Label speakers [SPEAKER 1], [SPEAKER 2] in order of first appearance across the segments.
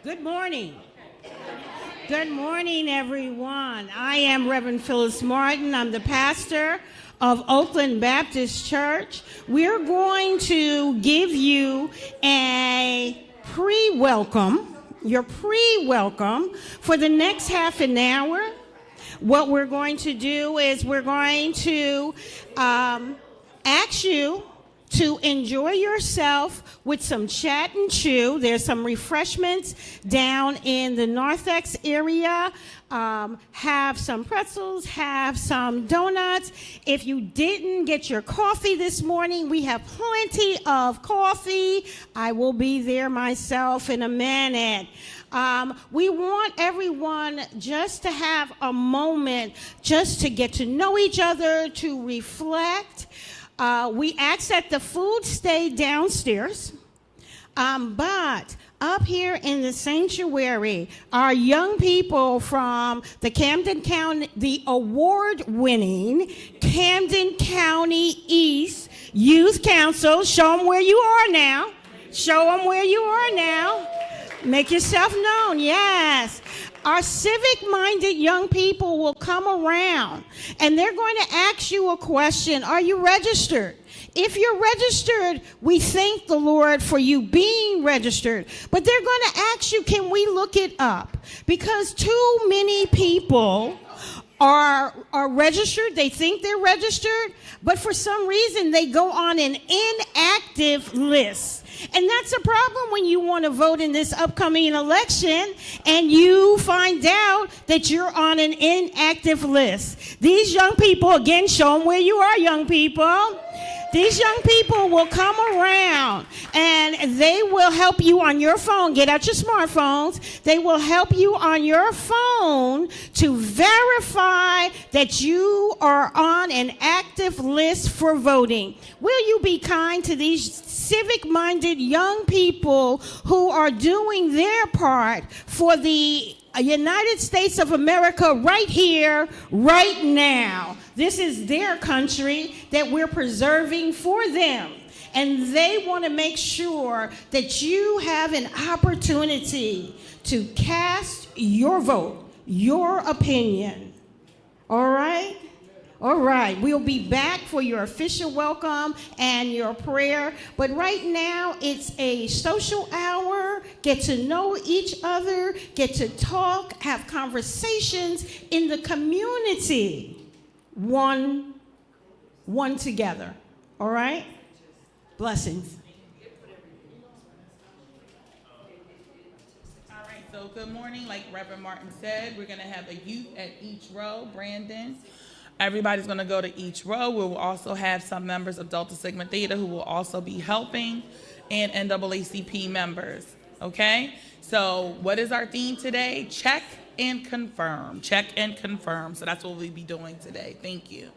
[SPEAKER 1] Good morning. Good morning, everyone. I am Reverend Phyllis Martin. I'm the pastor of Oakland Baptist Church. We're going to give you a pre-welcome, your pre-welcome for the next half an hour. What we're going to do is we're going to ask you to enjoy yourself with some chat and chew. There's some refreshments down in the Narthex area. Have some pretzels, have some donuts. If you didn't get your coffee this morning, we have plenty of coffee. I will be there myself in a minute. We want everyone just to have a moment just to get to know each other, to reflect. We ask that the food stay downstairs, but up here in the sanctuary are young people from the Camden County, the award-winning Camden County East Youth Council. Show them where you are now. Show them where you are now. Make yourself known, yes. Our civic-minded young people will come around, and they're going to ask you a question. Are you registered? If you're registered, we thank the Lord for you being registered. But they're going to ask you, can we look it up? Because too many people are registered. They think they're registered, but for some reason, they go on an inactive list. And that's a problem when you want to vote in this upcoming election and you find out that you're on an inactive list. These young people, again, show them where you are, young people. These young people will come around and they will help you on your phone. Get out your smartphones. They will help you on your phone to verify that you are on an active list for voting. Will you be kind to these civic-minded young people who are doing their part for the United States of America right here, right now? This is their country that we're preserving for them. And they want to make sure that you have an opportunity to cast your vote, your opinion. All right? All right, we'll be back for your official welcome and your prayer. But right now, it's a social hour. Get to know each other, get to talk, have conversations in the community. One together. All right? Blessings.
[SPEAKER 2] All right, so good morning. Like Reverend Martin said, we're going to have a youth at each row. Brandon. Everybody's going to go to each row. We will also have some members of Delta Sigma Theta who will also be helping, and NAACP members, okay? So what is our theme today? Check and confirm. Check and confirm. So that's what we'll be doing today. Thank you.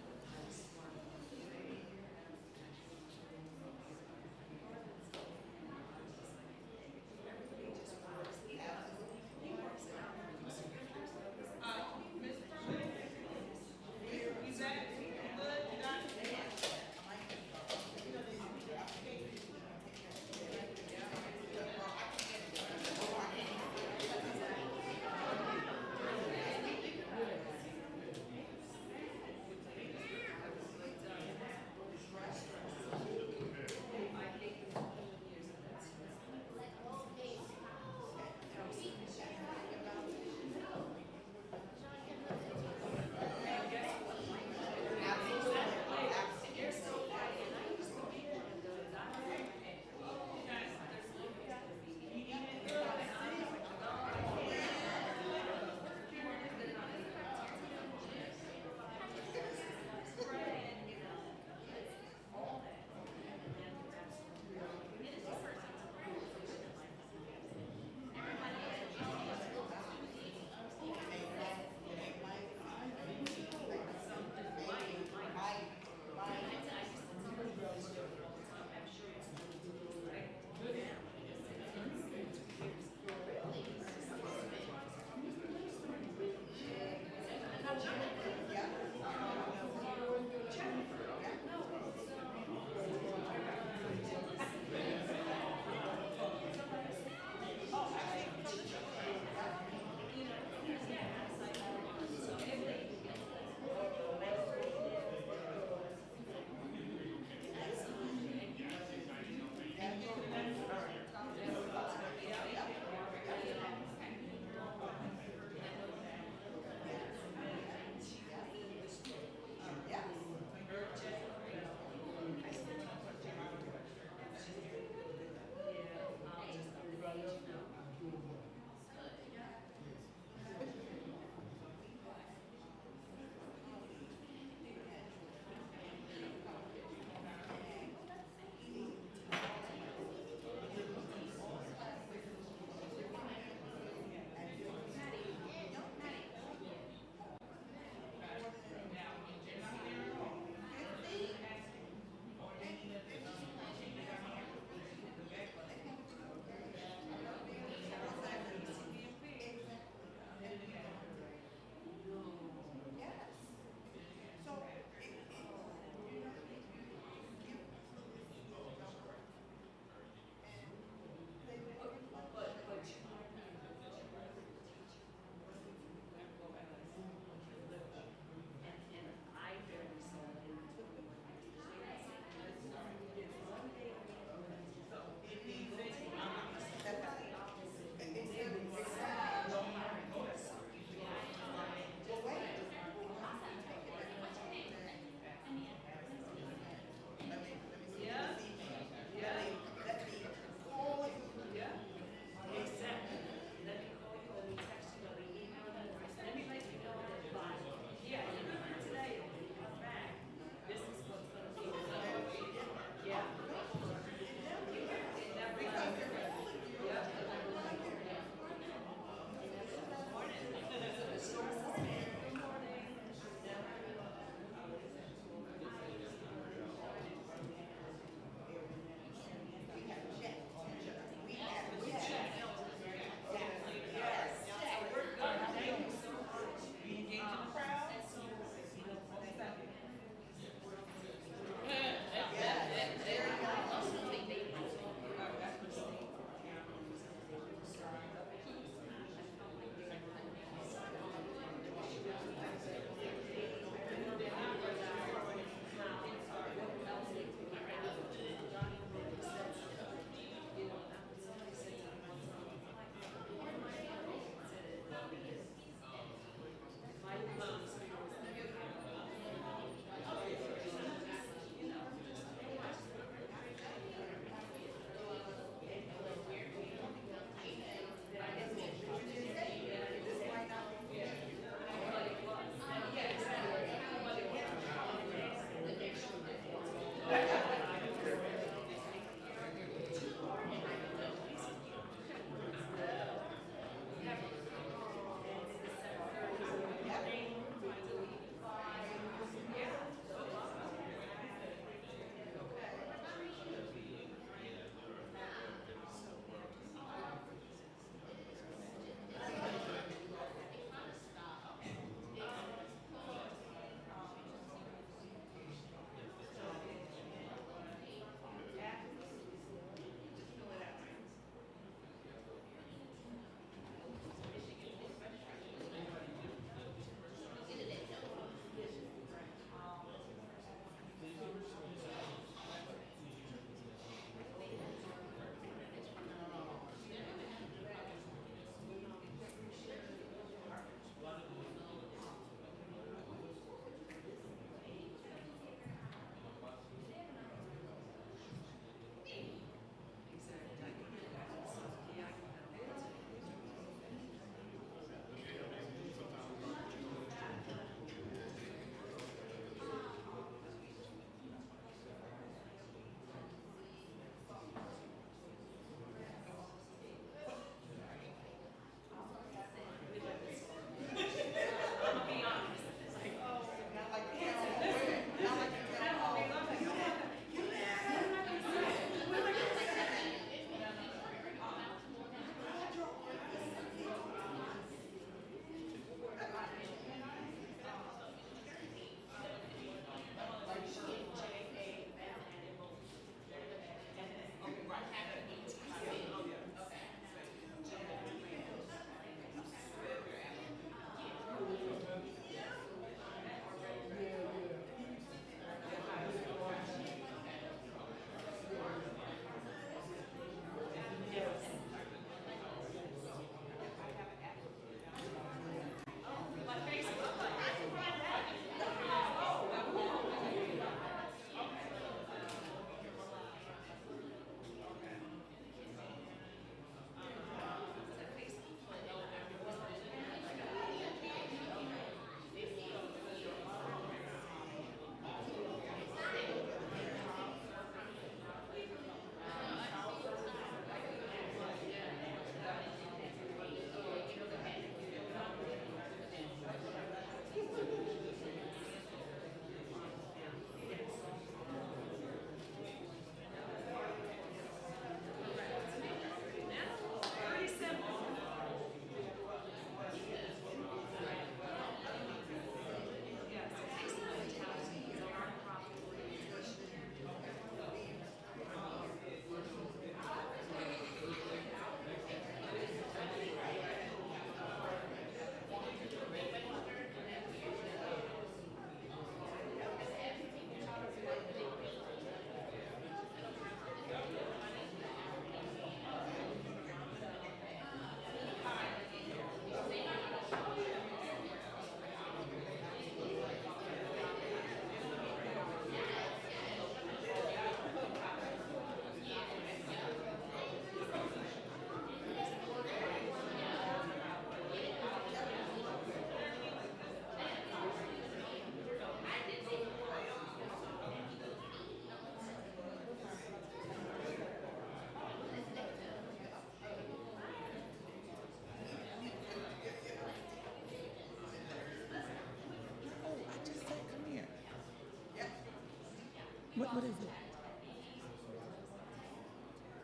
[SPEAKER 2] What is it?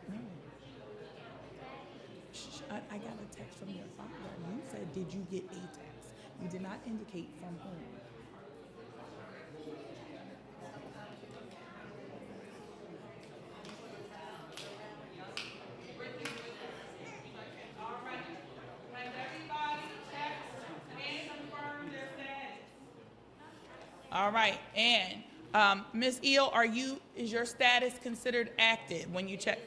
[SPEAKER 2] No. Shh, I got a text from your father. You said, did you get a text? You did not indicate from whom. All right, and Ms. Eel, is your status considered active when you check?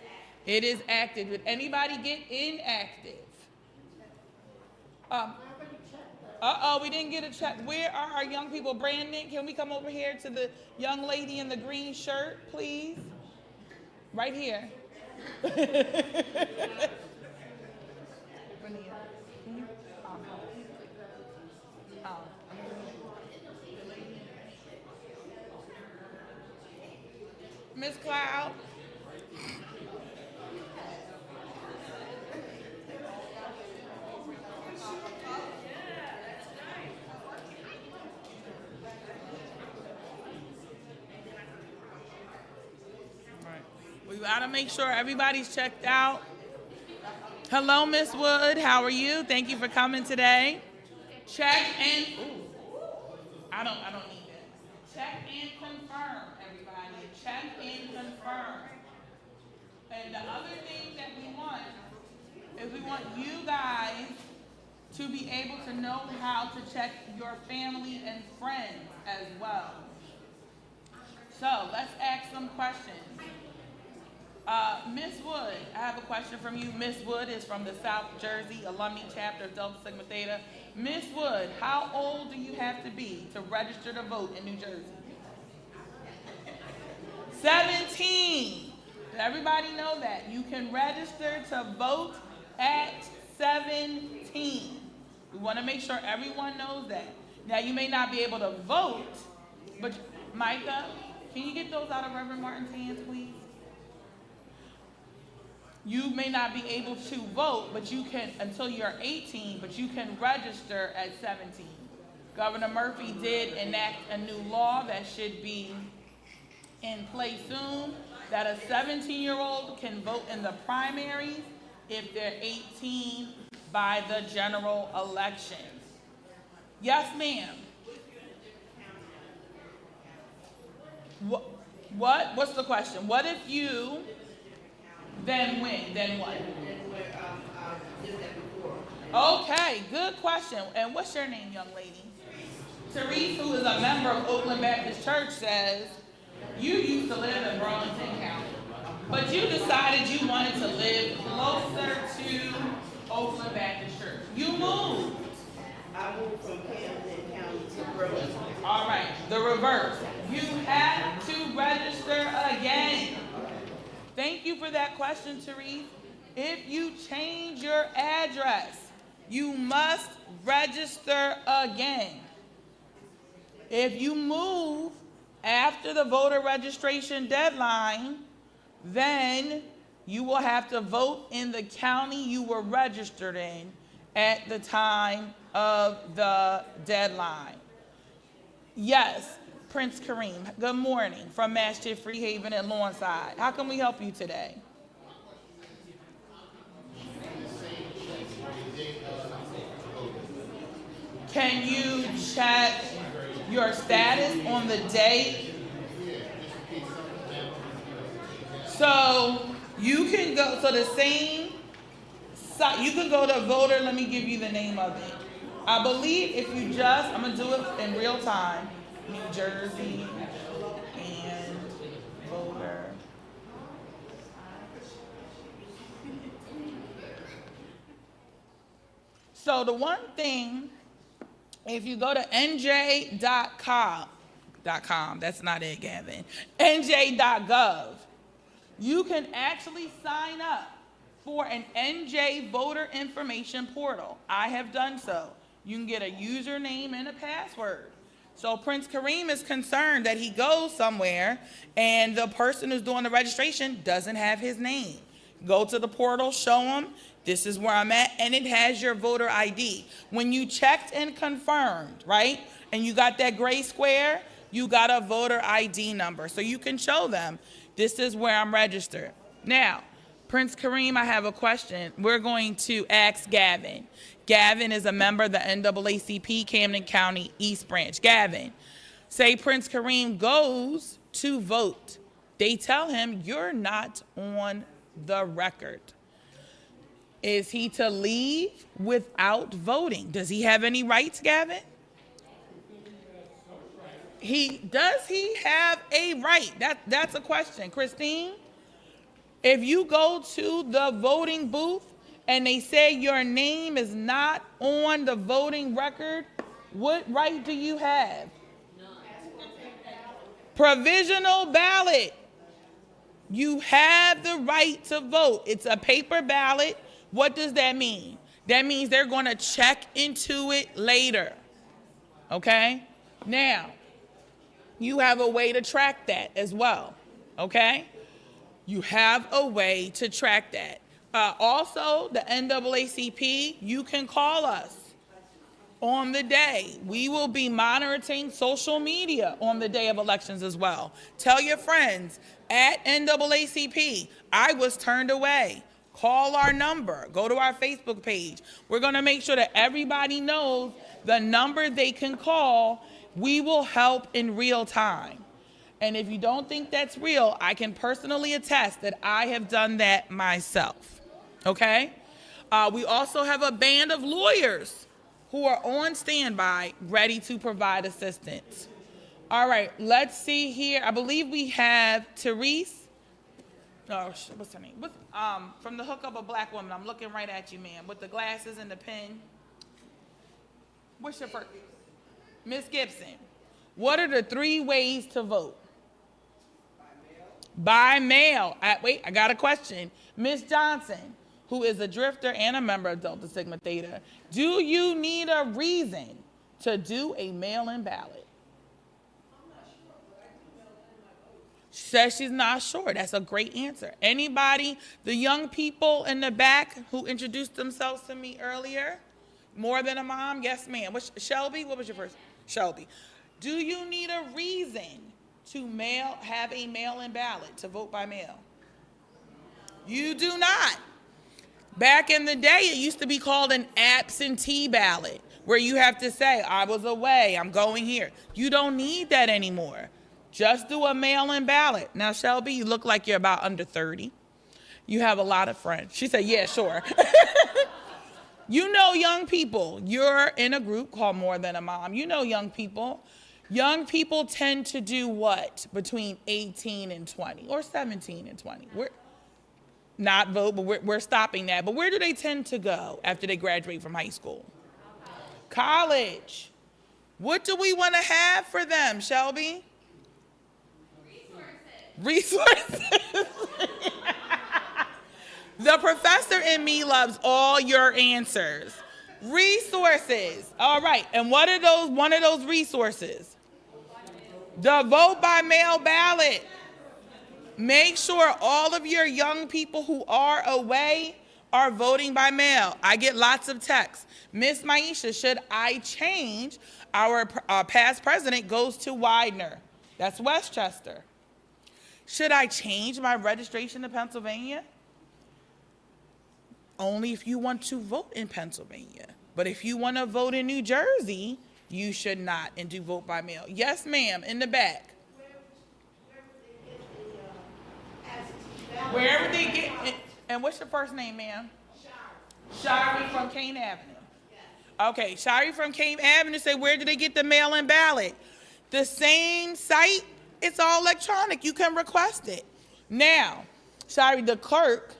[SPEAKER 2] It is active. Did anybody get inactive? We didn't get a check. Where are our young people? Brandon, can we come over here to the young lady in the green shirt, please? Right here. Miss Cloud. We gotta make sure everybody's checked out. Hello, Miss Wood. How are you? Thank you for coming today. Check and I don't need that. Check and confirm, everybody. Check and confirm. And the other thing that we want is we want you guys to be able to know how to check your family and friends as well. So let's ask some questions. Miss Wood, I have a question from you. Miss Wood is from the South Jersey Alumni Chapter of Delta Sigma Theta. Miss Wood, how old do you have to be to register to vote in New Jersey? 17. Does everybody know that? You can register to vote at 17. We want to make sure everyone knows that. Now, you may not be able to vote, but Micah, can you get those out of Reverend Martin's hands, please? You may not be able to vote, but you can until you're 18, but you can register at 17. Governor Murphy did enact a new law that should be in place soon, that a 17-year-old can vote in the primaries if they're 18 by the general election. Yes, ma'am. What? What's the question? What if you... Then when? Then what? Okay, good question. And what's your name, young lady? Therese, who is a member of Oakland Baptist Church, says, you used to live in Burlington County, but you decided you wanted to live closer to Oakland Baptist Church. You moved.
[SPEAKER 3] I moved from Camden County to Burlington.
[SPEAKER 2] All right, the reverse. You have to register again. Thank you for that question, Therese. If you change your address, you must register again. If you move after the voter registration deadline, then you will have to vote in the county you were registered in at the time of the deadline. Yes. Prince Kareem, good morning from Mastiff, Free Haven, and Lawnside. How can we help you today? Can you check your status on the day? So you can go, so the same site, you can go to voter, let me give you the name of it. I believe if you just, I'm gonna do it in real time. New Jersey and voter. So the one thing, if you go to nj.com, that's not it, Gavin, nj.gov, you can actually sign up for an NJ voter information portal. I have done so. You can get a username and a password. So Prince Kareem is concerned that he goes somewhere and the person who's doing the registration doesn't have his name. Go to the portal, show him, this is where I'm at, and it has your voter ID. When you checked and confirmed, right, and you got that gray square, you got a voter ID number. So you can show them, this is where I'm registered. Now, Prince Kareem, I have a question. We're going to ask Gavin. Gavin is a member of the NAACP Camden County East Branch. Gavin, say Prince Kareem goes to vote. They tell him, you're not on the record. Is he to leave without voting? Does he have any rights, Gavin? Does he have a right? That's a question. Christine, if you go to the voting booth and they say your name is not on the voting record, what right do you have? Provisional ballot. You have the right to vote. It's a paper ballot. What does that mean? That means they're going to check into it later. Okay? Now, you have a way to track that as well. Okay? You have a way to track that. Also, the NAACP, you can call us on the day. We will be monitoring social media on the day of elections as well. Tell your friends at NAACP, I was turned away. Call our number. Go to our Facebook page. We're going to make sure that everybody knows the number they can call. We will help in real time. And if you don't think that's real, I can personally attest that I have done that myself. Okay? We also have a band of lawyers who are on standby, ready to provide assistance. All right, let's see here. I believe we have Therese. Oh, what's her name? From the Hook Up a Black Woman. I'm looking right at you, ma'am, with the glasses and the pen. What's your first? Miss Gibson. What are the 3 ways to vote? By mail. Wait, I got a question. Miss Johnson, who is a drifter and a member of Delta Sigma Theta, do you need a reason to do a mail-in ballot? She says she's not sure. That's a great answer. Anybody, the young people in the back who introduced themselves to me earlier, more than a mom? Yes, ma'am. Shelby, what was your first? Shelby. Do you need a reason to have a mail-in ballot, to vote by mail? You do not. Back in the day, it used to be called an absentee ballot, where you have to say, I was away, I'm going here. You don't need that anymore. Just do a mail-in ballot. Now, Shelby, you look like you're about under 30. You have a lot of friends. She said, yeah, sure. You know young people. You're in a group called More Than a Mom. You know young people. Young people tend to do what? Between 18 and 20, or 17 and 20. We're not vote, but we're stopping that. But where do they tend to go after they graduate from high school? College. What do we want to have for them, Shelby? Resources. The professor in me loves all your answers. Resources. All right. And what are one of those resources? The vote by mail ballot. Make sure all of your young people who are away are voting by mail. I get lots of texts. Miss Maisha, should I change? Our past president goes to Widener. That's Westchester. Should I change my registration to Pennsylvania? Only if you want to vote in Pennsylvania. But if you want to vote in New Jersey, you should not and do vote by mail. Yes, ma'am, in the back. Wherever they get, and what's your first name, ma'am? Shari from Kane Avenue. Okay, Shari from Kane Avenue say, where do they get the mail-in ballot? The same site, it's all electronic. You can request it. Now, Shari, the clerk,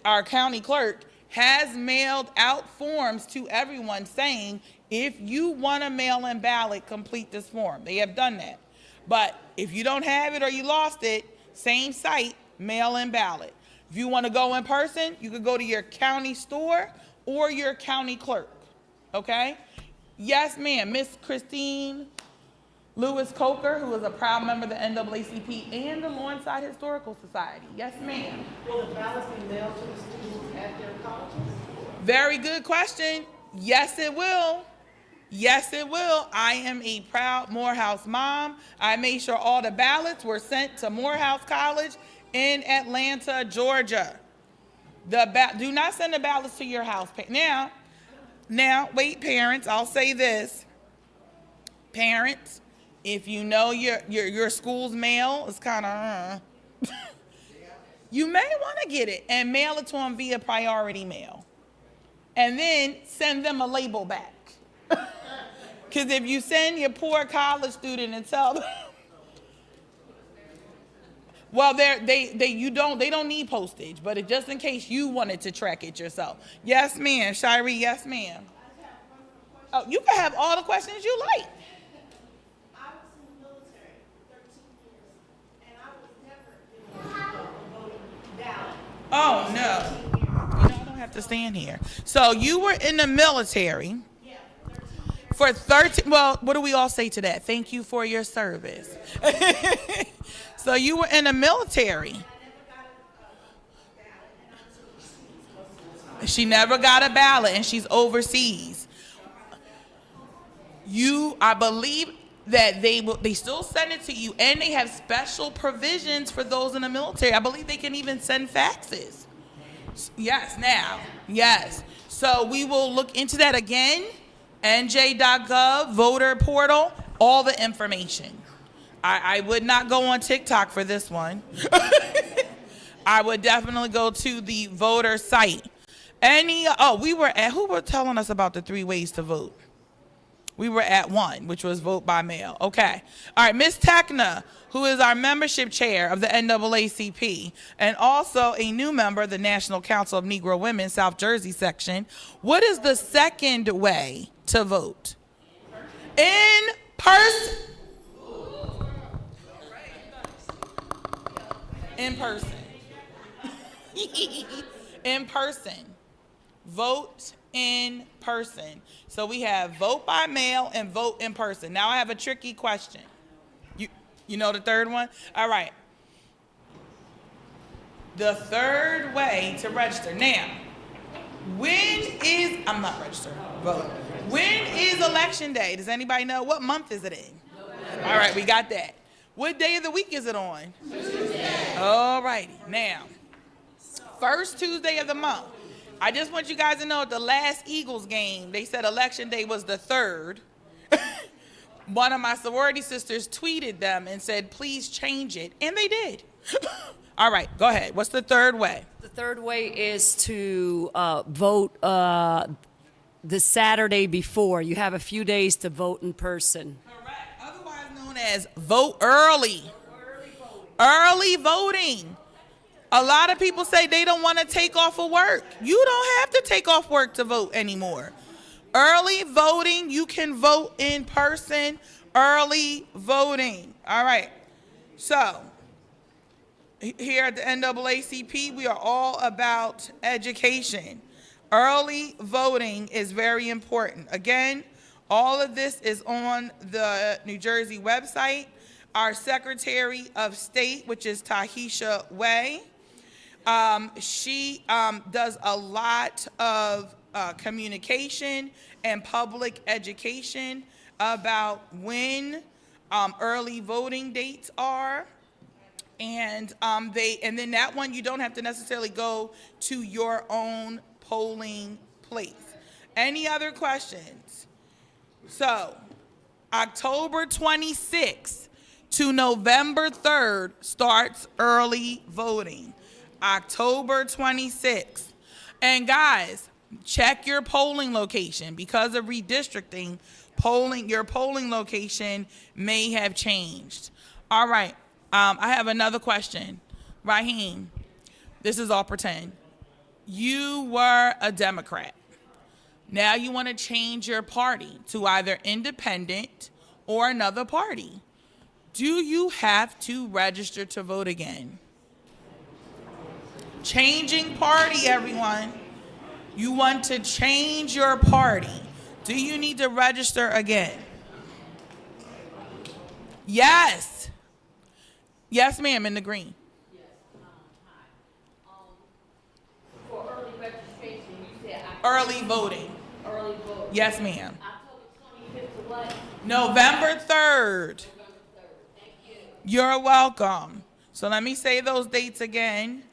[SPEAKER 2] our county clerk, has mailed out forms to everyone saying, if you want a mail-in ballot, complete this form. They have done that. But if you don't have it or you lost it, same site, mail-in ballot. If you want to go in person, you could go to your county store or your county clerk. Okay? Yes, ma'am. Miss Christine Lewis Coker, who is a proud member of the NAACP and the Lawnside Historical Society. Yes, ma'am.
[SPEAKER 3] Will the ballots be mailed to the students at their colleges?
[SPEAKER 2] Very good question. Yes, it will. Yes, it will. I am a proud Morehouse mom. I made sure all the ballots were sent to Morehouse College in Atlanta, Georgia. Do not send the ballots to your house. Now, wait, parents. I'll say this, parents. If you know your school's mail is kind of, you may want to get it and mail it to them via priority mail, and then send them a label back. Because if you send your poor college student and tell them, well, they don't need postage, but just in case you wanted to track it yourself. Yes, ma'am. Shiree, yes, ma'am. Oh, you can have all the questions you like.
[SPEAKER 3] I was in the military 13 years, and I was never given a voting ballot.
[SPEAKER 2] Oh, no. You know, I don't have to stand here. So you were in the military.
[SPEAKER 3] Yeah, 13 years.
[SPEAKER 2] For 13, well, what do we all say to that? Thank you for your service. So you were in the military. She never got a ballot, and she's overseas. I believe that they still send it to you, and they have special provisions for those in the military. I believe they can even send faxes. Yes, now, yes. So we will look into that again. NJ.gov, voter portal, all the information. I would not go on TikTok for this one. I would definitely go to the voter site. Who were telling us about the 3 ways to vote? We were at 1, which was vote by mail. Okay. All right, Miss Tekna, who is our membership chair of the NAACP, and also a new member of the National Council of Negro Women, South Jersey section. What is the second way to vote? In person. In person. In person. Vote in person. So we have vote by mail and vote in person. Now I have a tricky question. You know the third one? All right. The third way to register. Now, I'm not registered, vote. When is election day? Does anybody know? What month is it in? All right, we got that. What day of the week is it on? Tuesday. All righty. Now, first Tuesday of the month. I just want you guys to know at the last Eagles game, they said election day was the 3rd. One of my sorority sisters tweeted them and said, please change it. And they did. All right, go ahead. What's the third way?
[SPEAKER 4] The third way is to vote the Saturday before. You have a few days to vote in person.
[SPEAKER 2] Correct. Otherwise known as vote early. Early voting. A lot of people say they don't want to take off of work. You don't have to take off work to vote anymore. Early voting, you can vote in person. Early voting. All right. So, here at the NAACP, we are all about education. Early voting is very important. Again, all of this is on the New Jersey website. Our Secretary of State, which is Tahisha Way, she does a lot of communication and public education about when early voting dates are. And then that one, you don't have to necessarily go to your own polling place. Any other questions? So, October 26th to November 3rd starts early voting. October 26th. And guys, check your polling location. Because of redistricting, your polling location may have changed. All right. I have another question. Raheem, this is all pretend. You were a Democrat. Now you want to change your party to either independent or another party. Do you have to register to vote again? Changing party, everyone. You want to change your party. Do you need to register again? Yes. Yes, ma'am, in the green.
[SPEAKER 5] Yes, hi. For early registration, you said
[SPEAKER 2] Early voting.
[SPEAKER 5] early vote.
[SPEAKER 2] Yes, ma'am.
[SPEAKER 5] October what?
[SPEAKER 2] November 3rd. You're welcome. So let me say those dates again.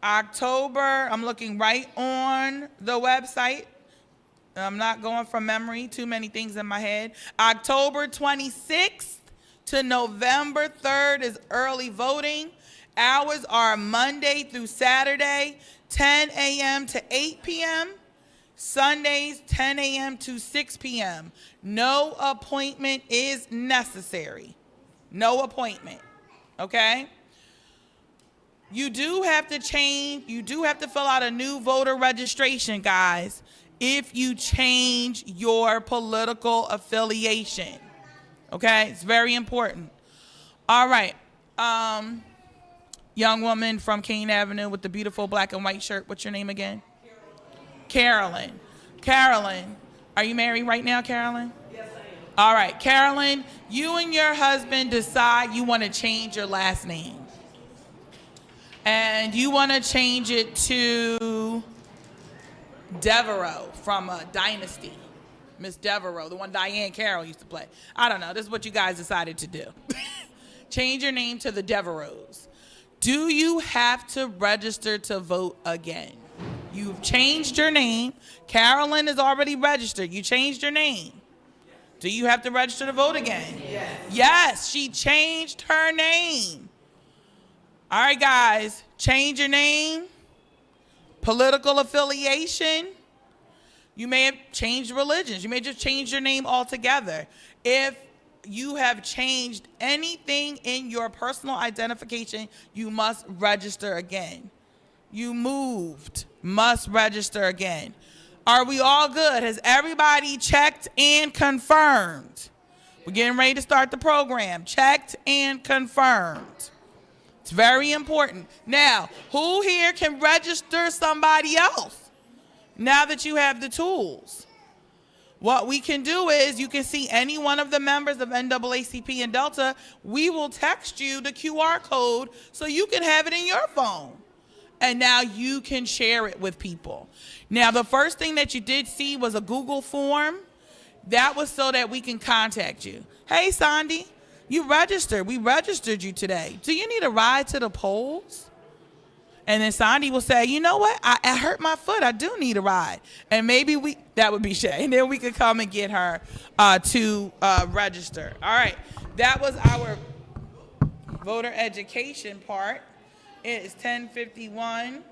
[SPEAKER 2] October, I'm looking right on the website. I'm not going from memory, too many things in my head. October 26th to November 3rd is early voting. Hours are Monday through Saturday, 10 a.m. to 8 p.m. Sundays, 10 a.m. to 6 p.m. No appointment is necessary. No appointment, okay? You do have to fill out a new voter registration, guys, if you change your political affiliation, okay? It's very important. All right, young woman from Kane Avenue with the beautiful black and white shirt. What's your name again? Carolyn. Carolyn, are you married right now, Carolyn?
[SPEAKER 3] Yes, I am.
[SPEAKER 2] All right, Carolyn, you and your husband decide you want to change your last name. And you want to change it to Devereaux from Dynasty. Miss Devereaux, the one Diane Carroll used to play. I don't know. This is what you guys decided to do. Change your name to the Devereaux. Do you have to register to vote again? You've changed your name. Carolyn is already registered. You changed your name. Do you have to register to vote again?
[SPEAKER 3] Yes.
[SPEAKER 2] Yes, she changed her name. All right, guys, change your name, political affiliation. You may have changed religions. You may just change your name altogether. If you have changed anything in your personal identification, you must register again. You moved, must register again. Are we all good? Has everybody checked and confirmed? We're getting ready to start the program. Checked and confirmed. It's very important. Now, who here can register somebody else now that you have the tools? What we can do is you can see any one of the members of NAACP and Delta. We will text you the QR code so you can have it in your phone. And now you can share it with people. Now, the first thing that you did see was a Google form. That was so that we can contact you. Hey, Sondi, you registered. We registered you today. Do you need a ride to the polls? And then Sondi will say, you know what? I hurt my foot. I do need a ride. And maybe that would be Shay. And then we could come and get her to register. All right. That was our voter education part. It is 10:51.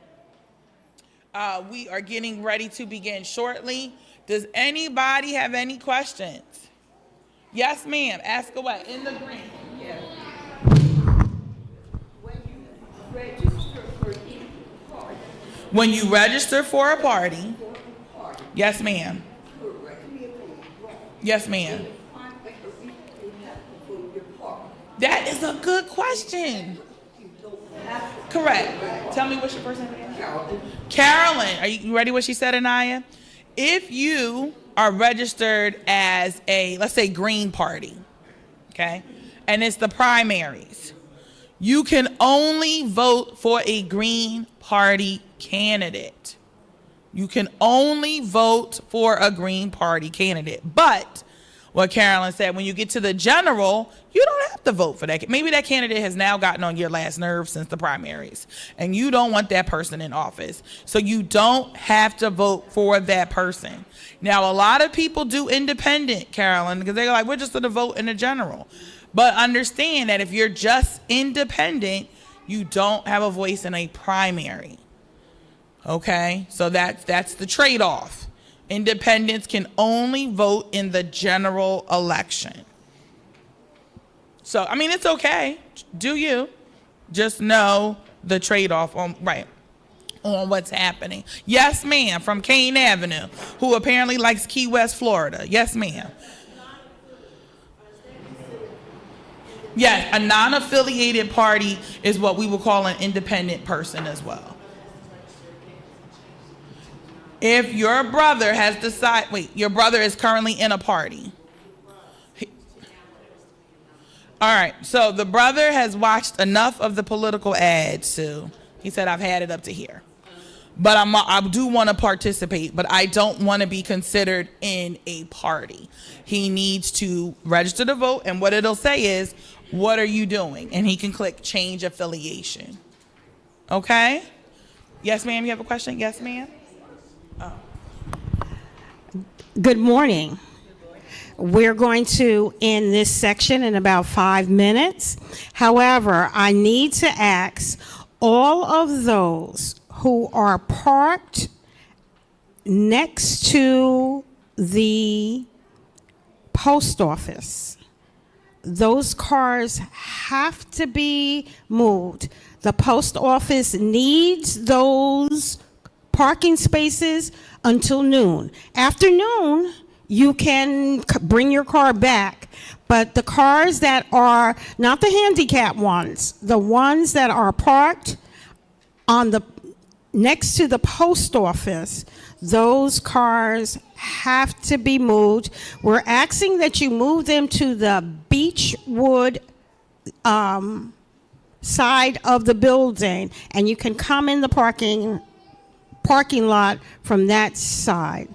[SPEAKER 2] We are getting ready to begin shortly. Does anybody have any questions? Yes, ma'am. Ask away. In the green. Yeah. When you register for a party, yes, ma'am. Yes, ma'am. That is a good question. Correct. Tell me what's your first name again? Carolyn. Are you ready what she said, Anaya? If you are registered as a, let's say, Green Party, okay, and it's the primaries, you can only vote for a Green Party candidate. You can only vote for a Green Party candidate. But what Carolyn said, when you get to the general, you don't have to vote for that. Maybe that candidate has now gotten on your last nerve since the primaries, and you don't want that person in office. So you don't have to vote for that person. Now, a lot of people do independent, Carolyn, because they're like, we're just going to vote in the general. But understand that if you're just independent, you don't have a voice in a primary. Okay? So that's the trade-off. Independents can only vote in the general election. So, I mean, it's okay. Do you? Just know the trade-off on what's happening. Yes, ma'am, from Kane Avenue, who apparently likes Key West, Florida. Yes, ma'am. Yes, a non-affiliated party is what we would call an independent person as well. If your brother has decided, your brother is currently in a party. All right, so the brother has watched enough of the political ads, Sue. He said, I've had it up to here. But I do want to participate, but I don't want to be considered in a party. He needs to register to vote, and what it'll say is, what are you doing? And he can click change affiliation. Okay? Yes, ma'am, you have a question? Yes, ma'am?
[SPEAKER 1] Good morning. We're going to end this section in about 5 minutes. However, I need to ask all of those who are parked next to the post office, those cars have to be moved. The post office needs those parking spaces until noon. After noon, you can bring your car back. But the cars that are not the handicap ones, the ones that are parked on the next to the post office, those cars have to be moved. We're asking that you move them to the Beechwood side of the building, and you can come in the parking lot from that side.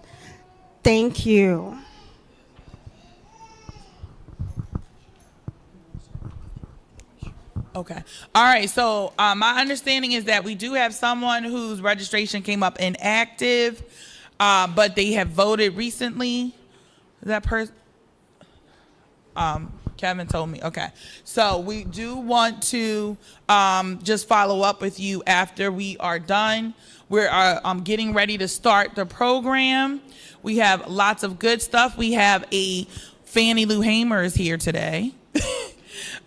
[SPEAKER 1] Thank you.
[SPEAKER 2] Okay. All right. So my understanding is that we do have someone whose registration came up inactive, but they have voted recently. Is that person? Kevin told me. Okay. So we do want to just follow up with you after we are done. We're getting ready to start the program. We have lots of good stuff. We have a Fannie Lou Hamer is here today.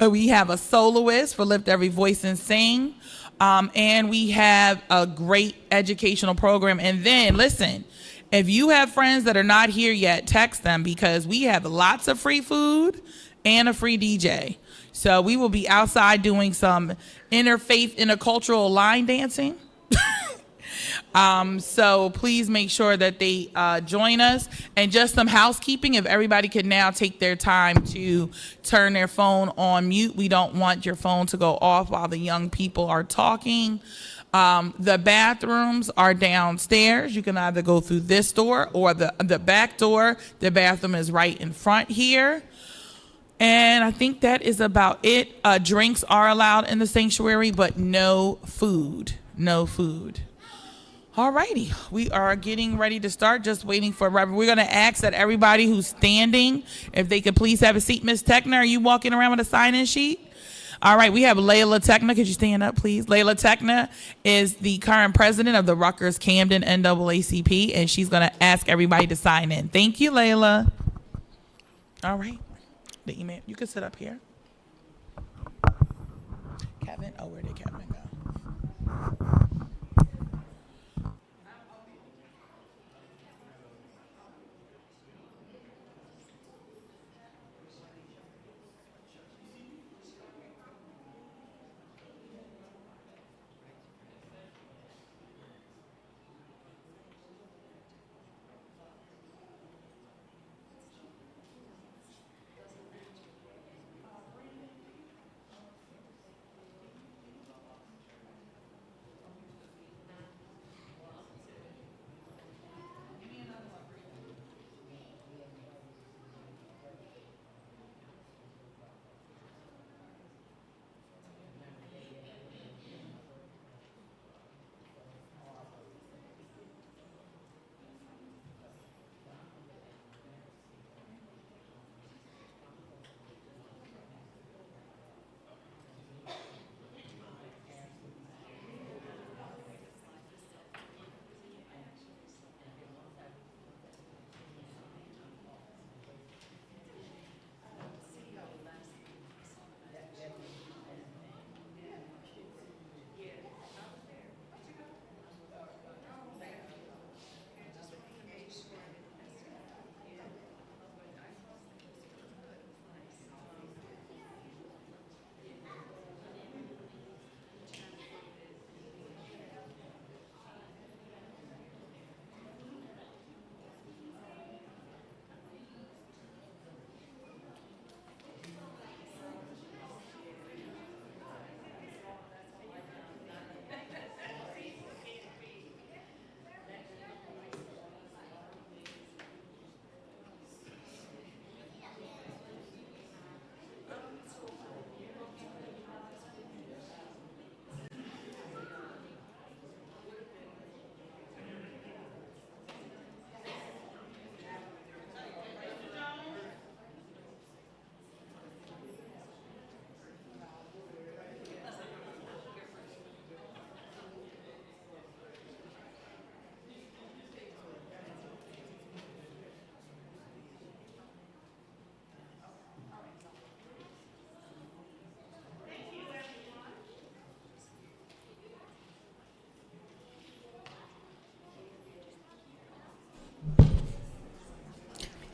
[SPEAKER 2] We have a soloist for Lift Every Voice and Sing. And we have a great educational program. And then, listen, if you have friends that are not here yet, text them, because we have lots of free food and a free DJ. So we will be outside doing some interfaith, intercultural line dancing. So please make sure that they join us. And just some housekeeping, if everybody could now take their time to turn their phone on mute. We don't want your phone to go off while the young people are talking. The bathrooms are downstairs. You can either go through this door or the back door. The bathroom is right in front here. And I think that is about it. Drinks are allowed in the sanctuary, but no food. No food. All righty, we are getting ready to start, just waiting for Reverend. We're going to ask that everybody who's standing, if they could please have a seat. Miss Techner, are you walking around with a sign-in sheet? All right, we have Layla Techner. Could you stand up, please? Layla Techner is the current president of the Rutgers Camden NAACP, and she's going to ask everybody to sign in. Thank you, Layla. All right, the email. You can sit up here. Kevin, oh, where did Kevin go?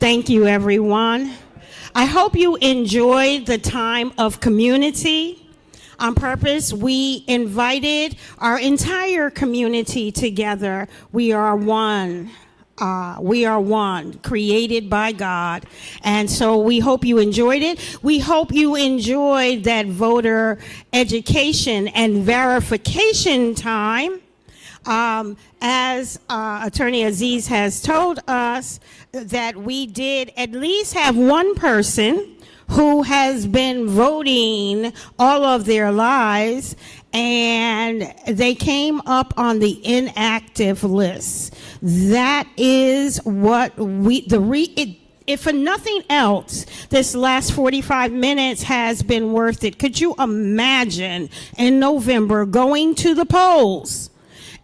[SPEAKER 1] Thank you, everyone. I hope you enjoyed the time of community. On purpose, we invited our entire community together. We are one. We are one, created by God. And so we hope you enjoyed it. We hope you enjoyed that voter education and verification time. As Attorney Aziz has told us, that we did at least have one person who has been voting all of their lives, and they came up on the inactive list. That is what if for nothing else, this last 45 minutes has been worth it. Could you imagine in November going to the polls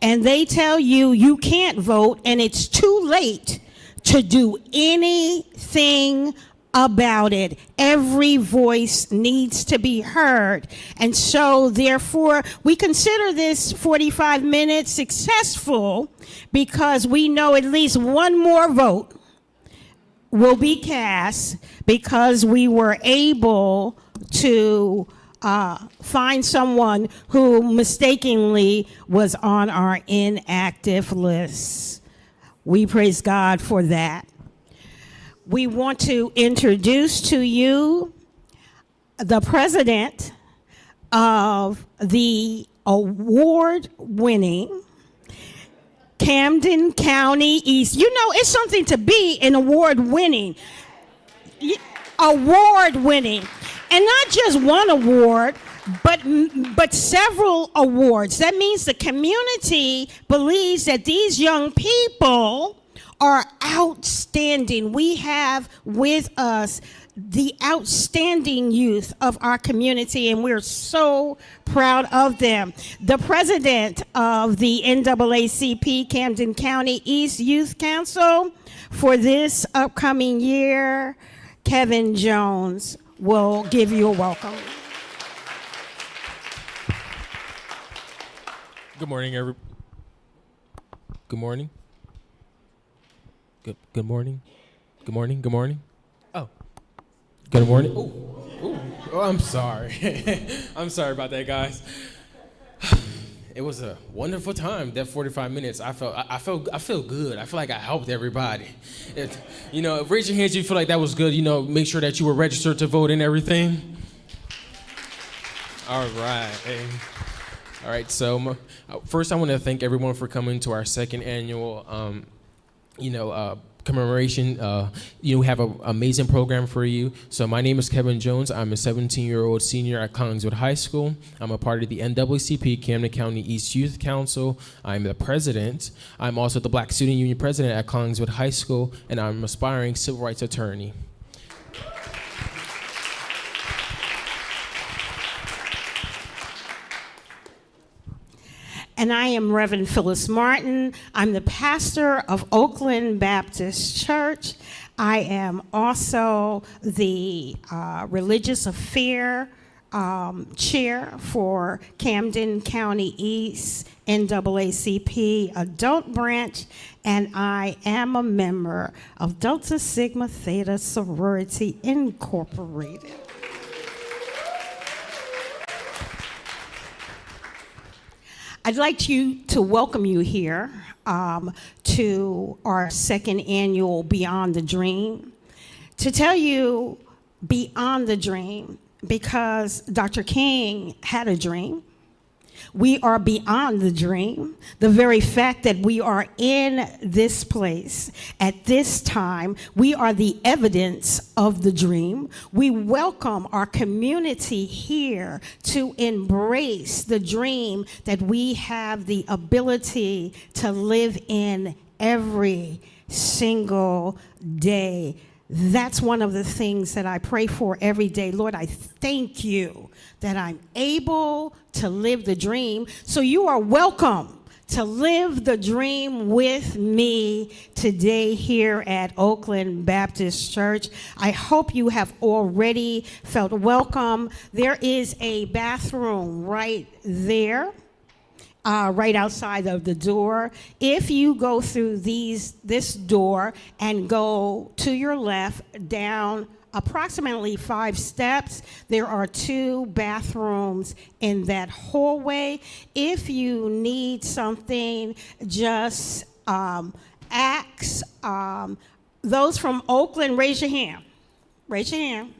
[SPEAKER 1] and they tell you you can't vote and it's too late to do anything about it? Every voice needs to be heard. And so therefore, we consider this 45 minutes successful because we know at least one more vote will be cast because we were able to find someone who mistakenly was on our inactive list. We praise God for that. We want to introduce to you the president of the award-winning Camden County East. You know, it's something to be an award-winning. Award-winning. And not just one award, but several awards. That means the community believes that these young people are outstanding. We have with us the outstanding youth of our community, and we're so proud of them. The president of the NAACP Camden County East Youth Council for this upcoming year, Kevin Jones, will give you a welcome.
[SPEAKER 6] Good morning, everybody. Good morning. Good morning. Good morning. Good morning. Oh. Good morning. Oh, I'm sorry. I'm sorry about that, guys. It was a wonderful time. That 45 minutes. I feel good. I feel like I helped everybody. Raise your hands if you feel like that was good. Make sure that you were registered to vote and everything. All right. All right. So first, I want to thank everyone for coming to our second annual commemoration. We have an amazing program for you. So my name is Kevin Jones. I'm a 17-year-old senior at Collingswood High School. I'm a part of the NAACP Camden County East Youth Council. I'm the president. I'm also the Black Student Union president at Collingswood High School, and I'm an aspiring civil rights attorney.
[SPEAKER 1] And I am Reverend Phyllis Martin. I'm the pastor of Oakland Baptist Church. I am also the religious affair chair for Camden County East NAACP Adult Branch, and I am a member of Delta Sigma Theta Sorority Incorporated. I'd like to welcome you here to our second annual Beyond the Dream. To tell you beyond the dream, because Dr. King had a dream. We are beyond the dream. The very fact that we are in this place at this time, we are the evidence of the dream. We welcome our community here to embrace the dream that we have the ability to live in every single day. That's one of the things that I pray for every day. Lord, I thank you that I'm able to live the dream. So you are welcome to live the dream with me today here at Oakland Baptist Church. I hope you have already felt welcome. There is a bathroom right there. right outside of the door. If you go through this door and go to your left down approximately 5 steps, there are 2 bathrooms in that hallway. If you need something, just ask. Those from Oakland, raise your hand. Raise your hand.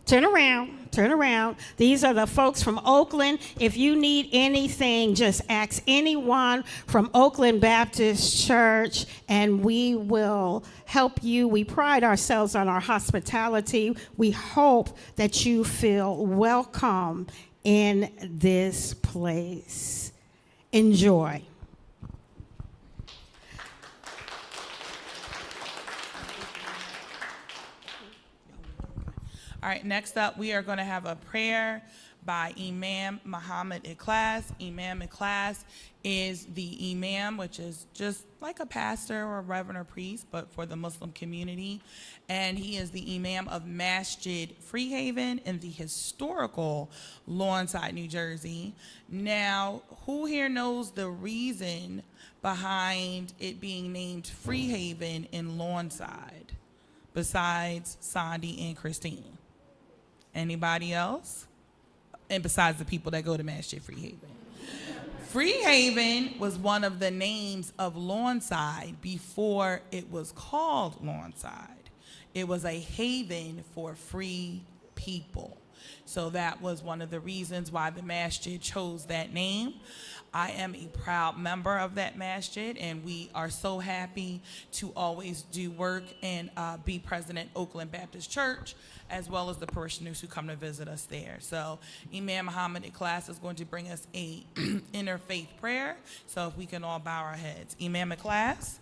[SPEAKER 1] Turn around, turn around. These are the folks from Oakland. If you need anything, just ask anyone from Oakland Baptist Church, and we will help you. We pride ourselves on our hospitality. We hope that you feel welcome in this place. Enjoy.
[SPEAKER 2] All right, next up, we are going to have a prayer by Imam Muhammad Ikhlas. Imam Ikhlas is the Imam, which is just like a pastor or a reverend or priest, but for the Muslim community. And he is the Imam of Masjid Freehaven in the historical Lawnside, New Jersey. Now, who here knows the reason behind it being named Freehaven in Lawnside, besides Sondi and Christine? Anybody else? And besides the people that go to Masjid Freehaven. Freehaven was one of the names of Lawnside before it was called Lawnside. It was a haven for free people. So that was one of the reasons why the masjid chose that name. I am a proud member of that masjid, and we are so happy to always do work and be President Oakland Baptist Church, as well as the parishioners who come to visit us there. So Imam Muhammad Ikhlas is going to bring us a interfaith prayer. So if we can all bow our heads. Imam Ikhlas.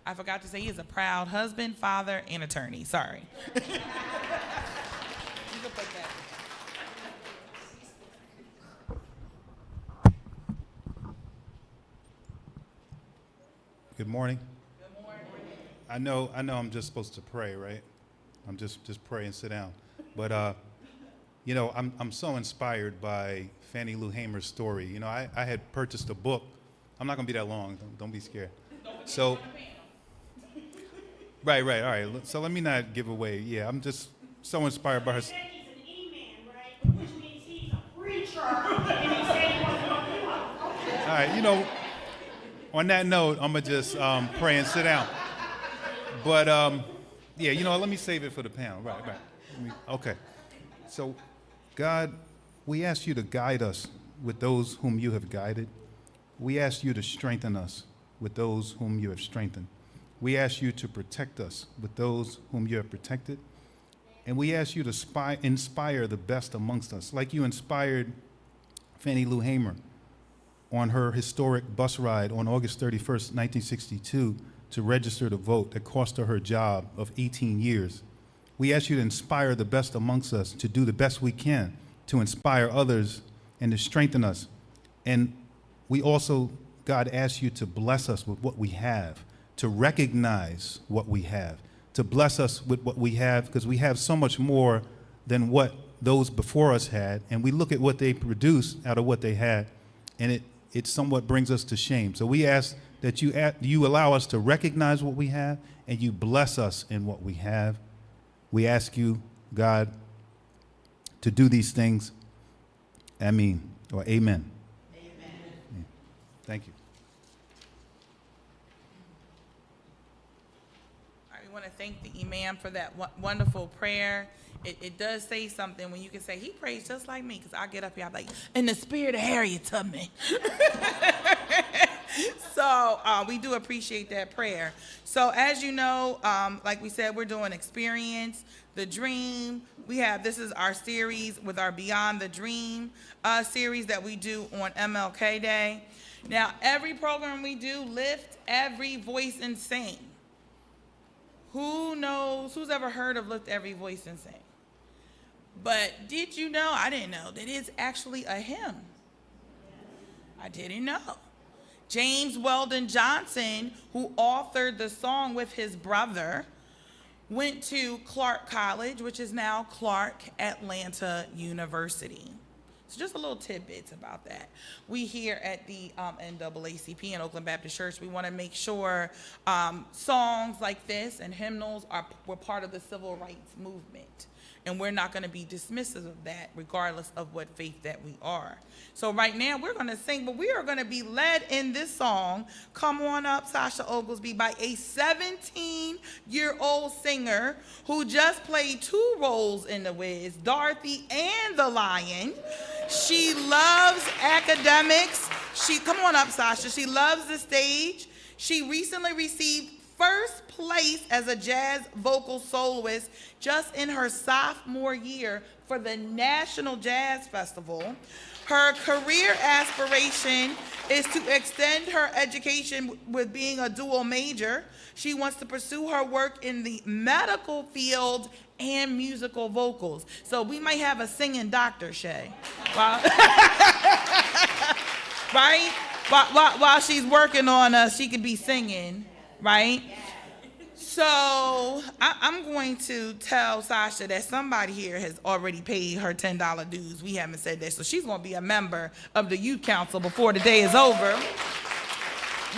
[SPEAKER 2] I forgot to say he is a proud husband, father, and attorney. Sorry. You can put that.
[SPEAKER 7] Good morning. Good morning. I know I'm just supposed to pray, right? I'm just pray and sit down. But you know, I'm so inspired by Fannie Lou Hamer's story. You know, I had purchased a book. I'm not gonna be that long. Don't be scared. So right, all right. So let me not give away. Yeah, I'm just so inspired by her.
[SPEAKER 1] He's an E-man, right? Which means he's a preacher, and he said he wasn't gonna do it. Okay.
[SPEAKER 7] All right, you know, on that note, I'm gonna just pray and sit down. But yeah, you know, let me save it for the panel. Right. Okay. So, God, we ask you to guide us with those whom you have guided. We ask you to strengthen us with those whom you have strengthened. We ask you to protect us with those whom you have protected. And we ask you to inspire the best amongst us, like you inspired Fannie Lou Hamer on her historic bus ride on August 31st, 1962, to register to vote that cost her job of 18 years. We ask you to inspire the best amongst us to do the best we can to inspire others and to strengthen us. And we also, God, ask you to bless us with what we have, to recognize what we have, to bless us with what we have, because we have so much more than what those before us had. And we look at what they produced out of what they had, and it somewhat brings us to shame. So we ask that you allow us to recognize what we have, and you bless us in what we have. We ask you, God, to do these things. Amen, or amen. Amen. Thank you.
[SPEAKER 2] All right, we want to thank the Imam for that wonderful prayer. It does say something when you can say, he prays just like me, because I get up here, I'm like, in the spirit of Harriet Tubman. So we do appreciate that prayer. So as you know, like we said, we're doing Experience the Dream. This is our series with our Beyond the Dream series that we do on MLK Day. Now, every program we do, lift every voice and sing. Who's ever heard of Lift Every Voice and Sing? But did you know, I didn't know, that it's actually a hymn. I didn't know. James Weldon Johnson, who authored the song with his brother, went to Clark College, which is now Clark Atlanta University. So just a little tidbits about that. We here at the NAACP and Oakland Baptist Church, we want to make sure songs like this and hymnals were part of the civil rights movement. And we're not going to be dismissive of that, regardless of what faith that we are. So right now, we're going to sing, but we are going to be led in this song, Come On Up, Sasha Oglesby, by a 17-year-old singer who just played 2 roles in The Wiz, Dorothy and the Lion. She loves academics. Come on up, Sasha. She loves the stage. She recently received first place as a jazz vocal soloist just in her sophomore year for the National Jazz Festival. Her career aspiration is to extend her education with being a dual major. She wants to pursue her work in the medical field and musical vocals. So we might have a singing doctor, Shay. Right? While she's working on us, she could be singing, right? So I'm going to tell Sasha that somebody here has already paid her $10 dues. We haven't said that. So she's going to be a member of the youth council before the day is over.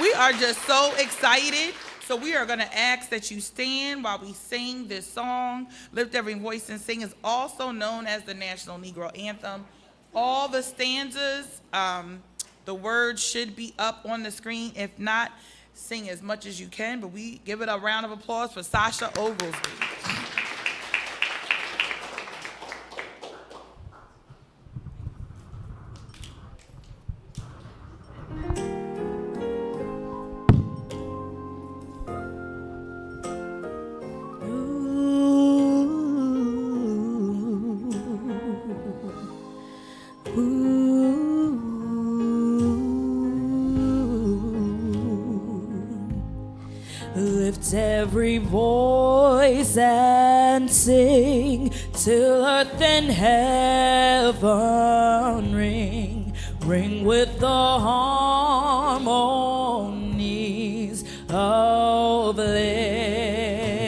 [SPEAKER 2] We are just so excited. So we are going to ask that you stand while we sing this song. Lift Every Voice and Sing is also known as the National Negro Anthem. All the stanzas, the words should be up on the screen. If not, sing as much as you can, but we give it a round of applause for Sasha Oglesby.
[SPEAKER 8] Lift every voice and sing till earth and heaven ring, ring with the harmonies of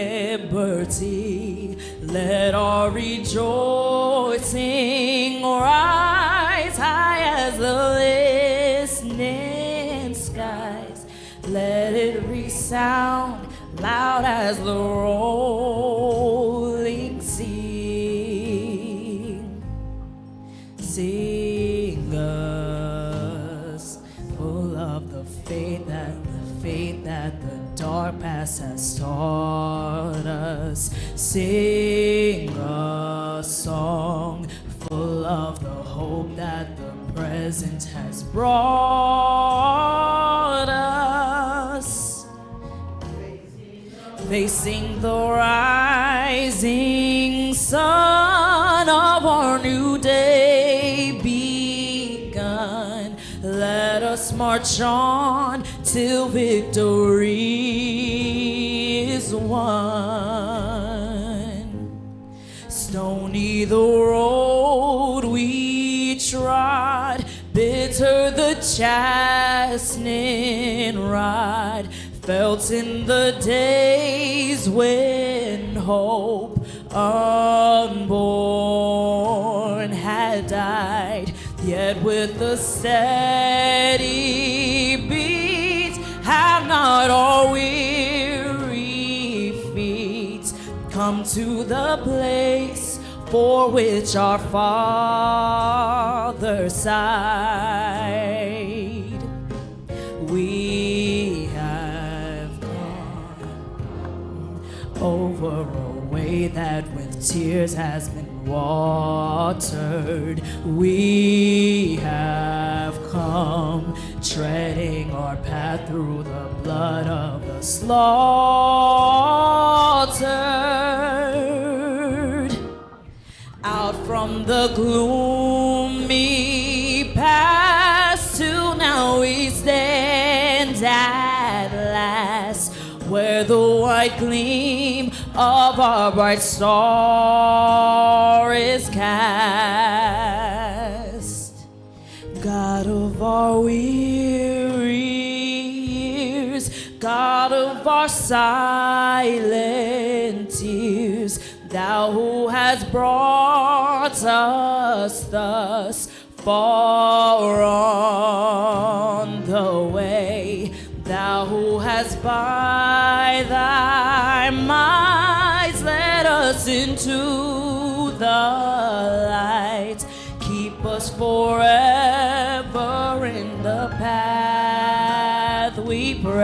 [SPEAKER 8] liberty. Let our rejoicing rise high as the listening skies. Let it resound loud as the rolling sea. Sing us full of the faith that the dark past has taught us. Sing a song full of the hope that the present has brought us. Facing the rising sun of our new day begun, let us march on till victory is won. Stony the road we trod, bitter the chastening rod, felt in the days when hope unborn had died, yet with a steady beat have not our weary feet come to the place for which our Father sighed. We have gone over a way that with tears has been watered. We have come treading our path through the blood of the slaughtered. Out from the gloomy past till now we stand at last, where the white gleam of our bright star is cast. God of our weary years, God of our silent tears, Thou who hast brought us thus far on the way. Thou who hast by thy might led us into the light. Keep us forever in the path we pray.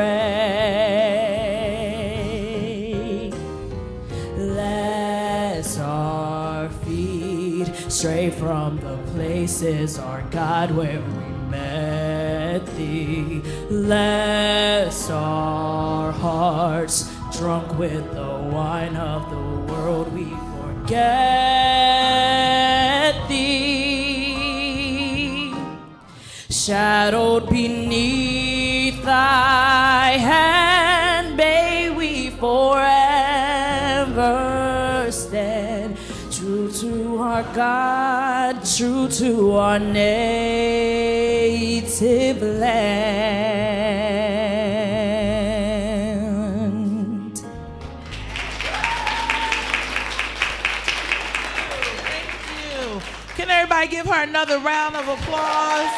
[SPEAKER 8] Lest our feet stray from the places, our God, where we met thee. Lest our hearts, drunk with the wine of the world, we forget thee. Shadowed beneath thy hand, may we forever stand, true to our God, true to our native land.
[SPEAKER 2] Thank you. Can everybody give her another round of applause?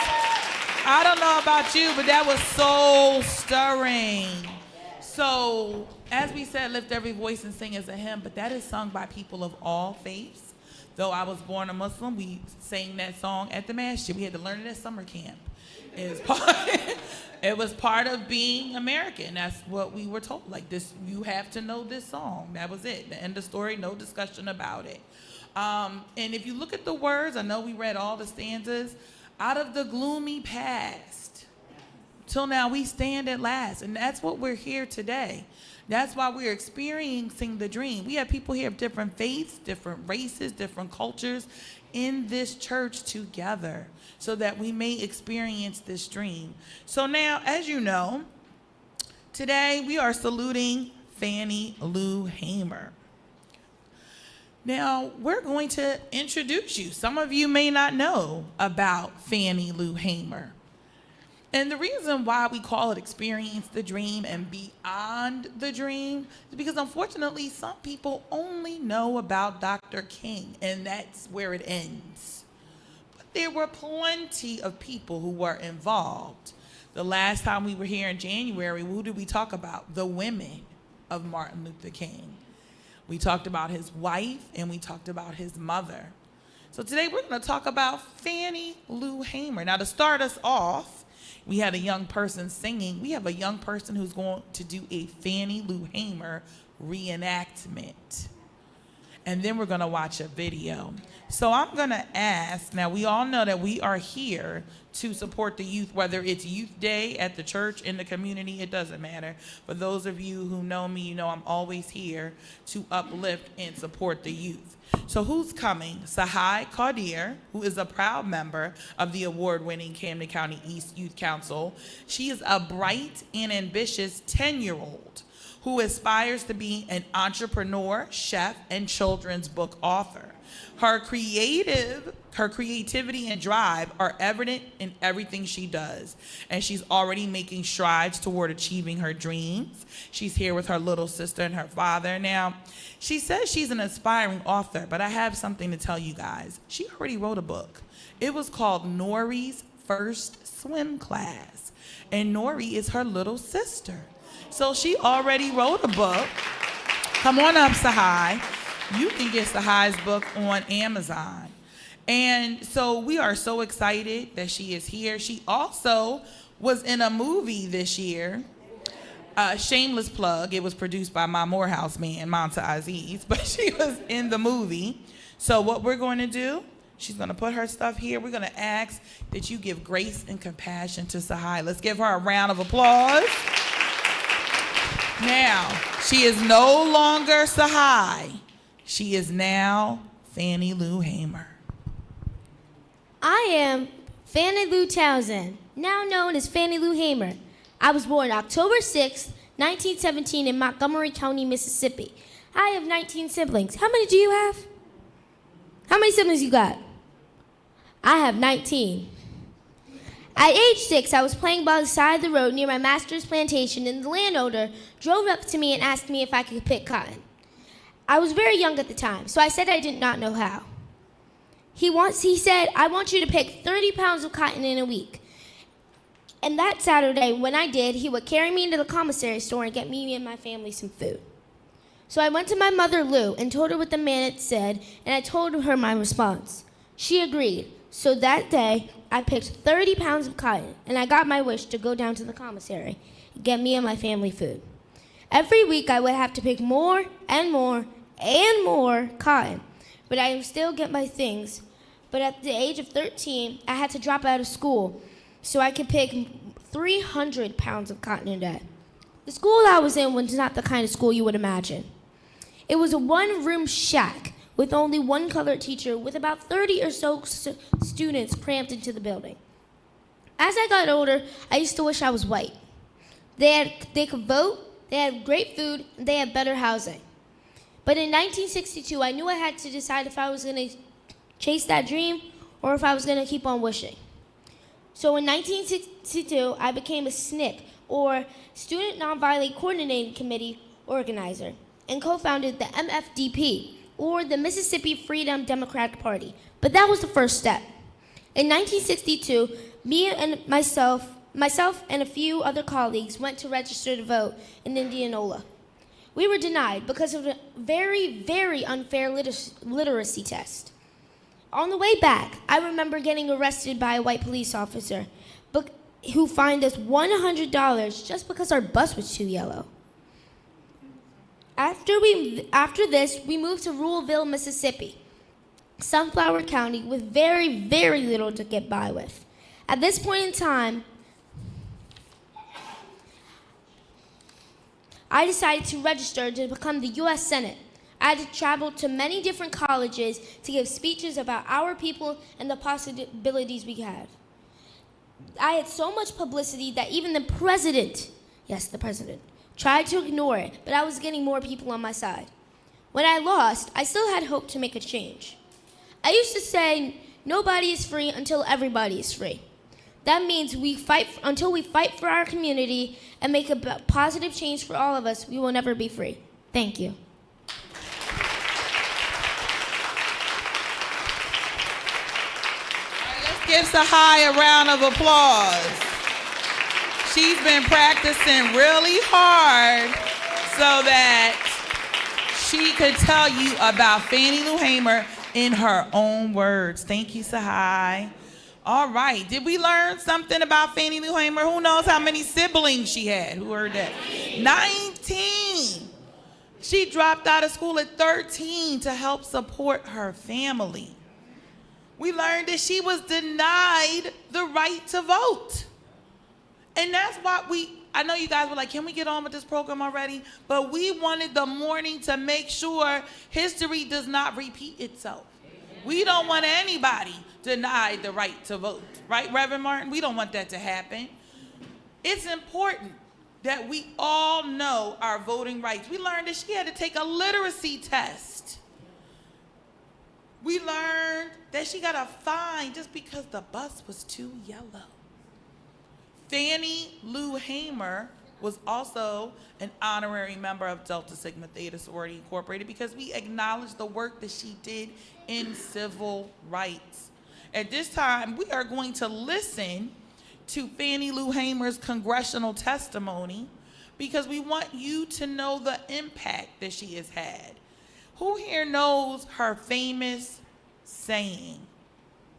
[SPEAKER 2] I don't know about you, but that was soul stirring. So, as we said, lift every voice and sing as a hymn, but that is sung by people of all faiths. Though I was born a Muslim, we sang that song at the masjid. We had to learn it at summer camp. It was part of being American. That's what we were told. Like this, you have to know this song. That was it. The end of story, no discussion about it. And if you look at the words, I know we read all the stanzas. Out of the gloomy past, till now we stand at last. And that's what we're here today. That's why we're experiencing the dream. We have people here of different faiths, different races, different cultures in this church together so that we may experience this dream. So now, as you know, today we are saluting Fannie Lou Hamer. Now, we're going to introduce you. Some of you may not know about Fannie Lou Hamer. And the reason why we call it Experience the Dream and Beyond the Dream is because, unfortunately, some people only know about Dr. King, and that's where it ends. But there were plenty of people who were involved. The last time we were here in January, who did we talk about? The women of Martin Luther King. We talked about his wife, and we talked about his mother. So today we're going to talk about Fannie Lou Hamer. Now, to start us off, we had a young person singing. We have a young person who's going to do a Fannie Lou Hamer reenactment. And then we're going to watch a video. So I'm going to ask, now we all know that we are here to support the youth, whether it's Youth Day at the church, in the community, it doesn't matter. For those of you who know me, you know I'm always here to uplift and support the youth. So who's coming? Sahai Qadir, who is a proud member of the award-winning Camden County East Youth Council. She is a bright and ambitious 10-year-old who aspires to be an entrepreneur, chef, and children's book author. Her creativity and drive are evident in everything she does, and she's already making strides toward achieving her dreams. She's here with her little sister and her father. Now, she says she's an aspiring author, but I have something to tell you guys. She already wrote a book. It was called Nori's First Swim Class, and Nori is her little sister. So she already wrote a book. Come on up, Sahai. You can get Sahai's book on Amazon. And so we are so excited that she is here. She also was in a movie this year, shameless plug. It was produced by my Morehouse man, Monta Aziz, but she was in the movie. So what we're going to do, she's going to put her stuff here. We're going to ask that you give grace and compassion to Sahai. Let's give her a round of applause. Now, she is no longer Sahai. She is now Fannie Lou Hamer.
[SPEAKER 9] I am Fannie Lou Townsend, now known as Fannie Lou Hamer. I was born October 6, 1917 in Montgomery County, Mississippi. I have 19 siblings. How many do you have? How many siblings you got? I have 19. At age 6, I was playing by the side of the road near my master's plantation, and the landowner drove up to me and asked me if I could pick cotton. I was very young at the time, so I said I did not know how. He said, I want you to pick 30 pounds of cotton in a week. And that Saturday, when I did, he would carry me into the commissary store and get me and my family some food. So I went to my mother, Lou, and told her what the man had said, and I told her my response. She agreed. So that day, I picked 30 pounds of cotton, and I got my wish to go down to the commissary and get me and my family food. Every week, I would have to pick more and more and more cotton, but I would still get my things. But at the age of 13, I had to drop out of school so I could pick 300 pounds of cotton a day. The school I was in was not the kind of school you would imagine. It was a one-room shack with only one colored teacher with about 30 or so students cramped into the building. As I got older, I used to wish I was white. They could vote, they had great food, and they had better housing. But in 1962, I knew I had to decide if I was going to chase that dream or if I was going to keep on wishing. So in 1962, I became a SNCC, or Student Nonviolent Coordinating Committee organizer, and co-founded the MFDP, or the Mississippi Freedom Democratic Party. But that was the first step. In 1962, myself and a few other colleagues went to register to vote in Indianola. We were denied because of a very, very unfair literacy test. On the way back, I remember getting arrested by a white police officer who fined us $100 just because our bus was too yellow. After this, we moved to Ruleville, Mississippi, Sunflower County, with very, very little to get by with. At this point in time, I decided to register to become the U.S. Senate. I had to travel to many different colleges to give speeches about our people and the possibilities we had. I had so much publicity that even the president, yes, the president, tried to ignore it, but I was getting more people on my side. When I lost, I still had hope to make a change. I used to say, nobody is free until everybody is free. That means until we fight for our community and make a positive change for all of us, we will never be free. Thank you.
[SPEAKER 2] Let's give Sahai a round of applause. She's been practicing really hard so that she could tell you about Fannie Lou Hamer in her own words. Thank you, Sahai. All right, did we learn something about Fannie Lou Hamer? Who knows how many siblings she had? Who heard that? 19. She dropped out of school at 13 to help support her family. We learned that she was denied the right to vote. And that's why I know you guys were like, can we get on with this program already? But we wanted the morning to make sure history does not repeat itself. We don't want anybody denied the right to vote. Right, Reverend Martin? We don't want that to happen. It's important that we all know our voting rights. We learned that she had to take a literacy test. We learned that she got a fine just because the bus was too yellow. Fannie Lou Hamer was also an honorary member of Delta Sigma Theta Sorority Incorporated because we acknowledge the work that she did in civil rights. At this time, we are going to listen to Fannie Lou Hamer's congressional testimony because we want you to know the impact that she has had. Who here knows her famous saying?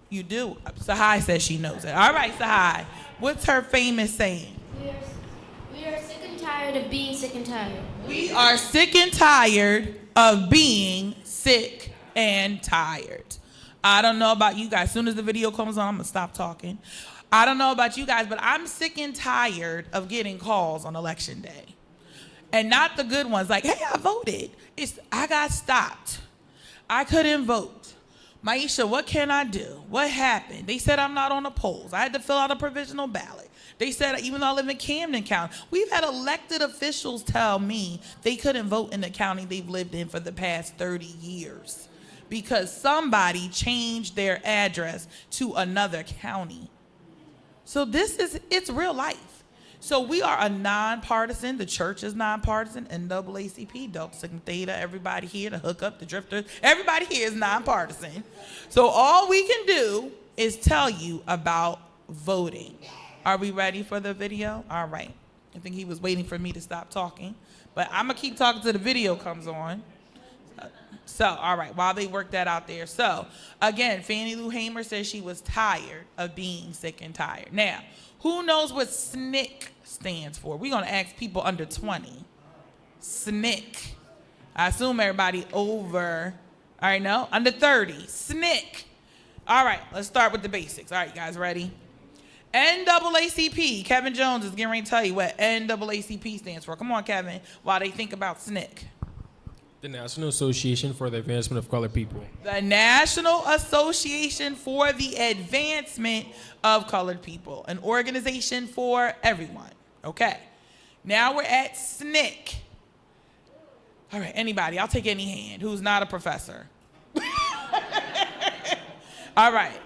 [SPEAKER 2] You do. Sahai says she knows it. All right, Sahai. What's her famous saying?
[SPEAKER 9] We are sick and tired of being sick and tired.
[SPEAKER 2] We are sick and tired of being sick and tired. I don't know about you guys. As soon as the video comes on, I'm going to stop talking. I don't know about you guys, but I'm sick and tired of getting calls on election day. And not the good ones like, hey, I voted. I got stopped. I couldn't vote. Maisha, what can I do? What happened? They said I'm not on the polls. I had to fill out a provisional ballot. They said even though I live in Camden County, we've had elected officials tell me they couldn't vote in the county they've lived in for the past 30 years because somebody changed their address to another county. So it's real life. So we are a nonpartisan. The church is nonpartisan. NAACP, Delta Sigma Theta, everybody here, the hookup, the drifters, everybody here is nonpartisan. So all we can do is tell you about voting. Are we ready for the video? All right. I think he was waiting for me to stop talking, but I'm gonna keep talking till the video comes on. So, all right, while they work that out there. So, again, Fannie Lou Hamer says she was tired of being sick and tired. Now, who knows what SNCC stands for? We're gonna ask people under 20. SNCC. I assume everybody over, all right, no, under 30. SNCC. All right, let's start with the basics. All right, you guys ready? NAACP. Kevin Jones is getting ready to tell you what NAACP stands for. Come on, Kevin, while they think about SNCC.
[SPEAKER 6] The National Association for the Advancement of Colored People.
[SPEAKER 2] The National Association for the Advancement of Colored People. An organization for everyone. Okay. Now we're at SNCC. All right, anybody. I'll take any hand who's not a professor. All right.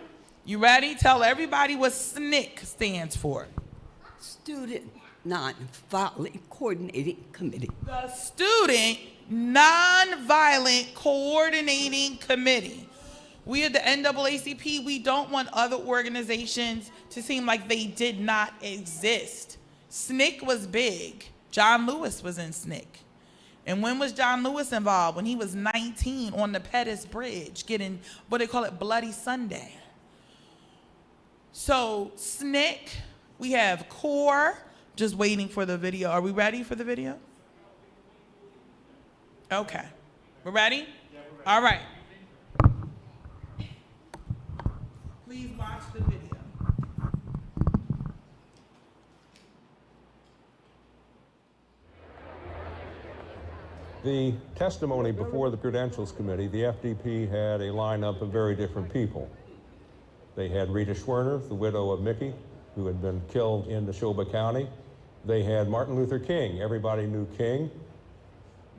[SPEAKER 2] You ready? Tell everybody what SNCC stands for.
[SPEAKER 10] Student Nonviolent Coordinating Committee.
[SPEAKER 2] The Student Nonviolent Coordinating Committee. We at the NAACP, we don't want other organizations to seem like they did not exist. SNCC was big. John Lewis was in SNCC. And when was John Lewis involved? When he was 19 on the Pettus Bridge, getting, what they call it, Bloody Sunday. So SNCC, we have CORE, just waiting for the video. Are we ready for the video? Okay. We're ready? Yeah, we're ready. All right. Please watch the video.
[SPEAKER 11] The testimony before the Credentials Committee, the FDP had a lineup of very different people. They had Rita Schwerner, the widow of Mickey, who had been killed in Neshoba County. They had Martin Luther King. Everybody knew King.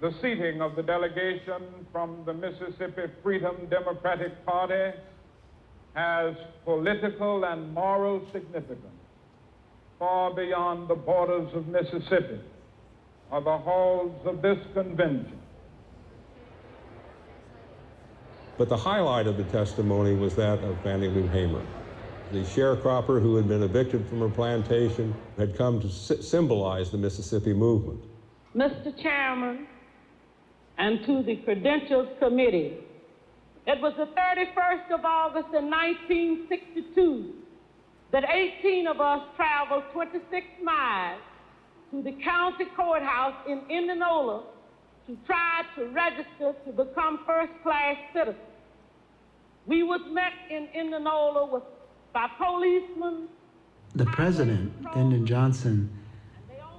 [SPEAKER 12] The seating of the delegation from the Mississippi Freedom Democratic Party has political and moral significance far beyond the borders of Mississippi or the halls of this convention.
[SPEAKER 11] But the highlight of the testimony was that of Fannie Lou Hamer. The sharecropper who had been evicted from her plantation had come to symbolize the Mississippi movement.
[SPEAKER 13] Mr. Chairman, and to the Credentials Committee, it was the 31st of August in 1962 that 18 of us traveled 26 miles to the county courthouse in Indianola to try to register to become first-class citizens. We was met in Indianola by policemen.
[SPEAKER 14] The president, Lyndon Johnson,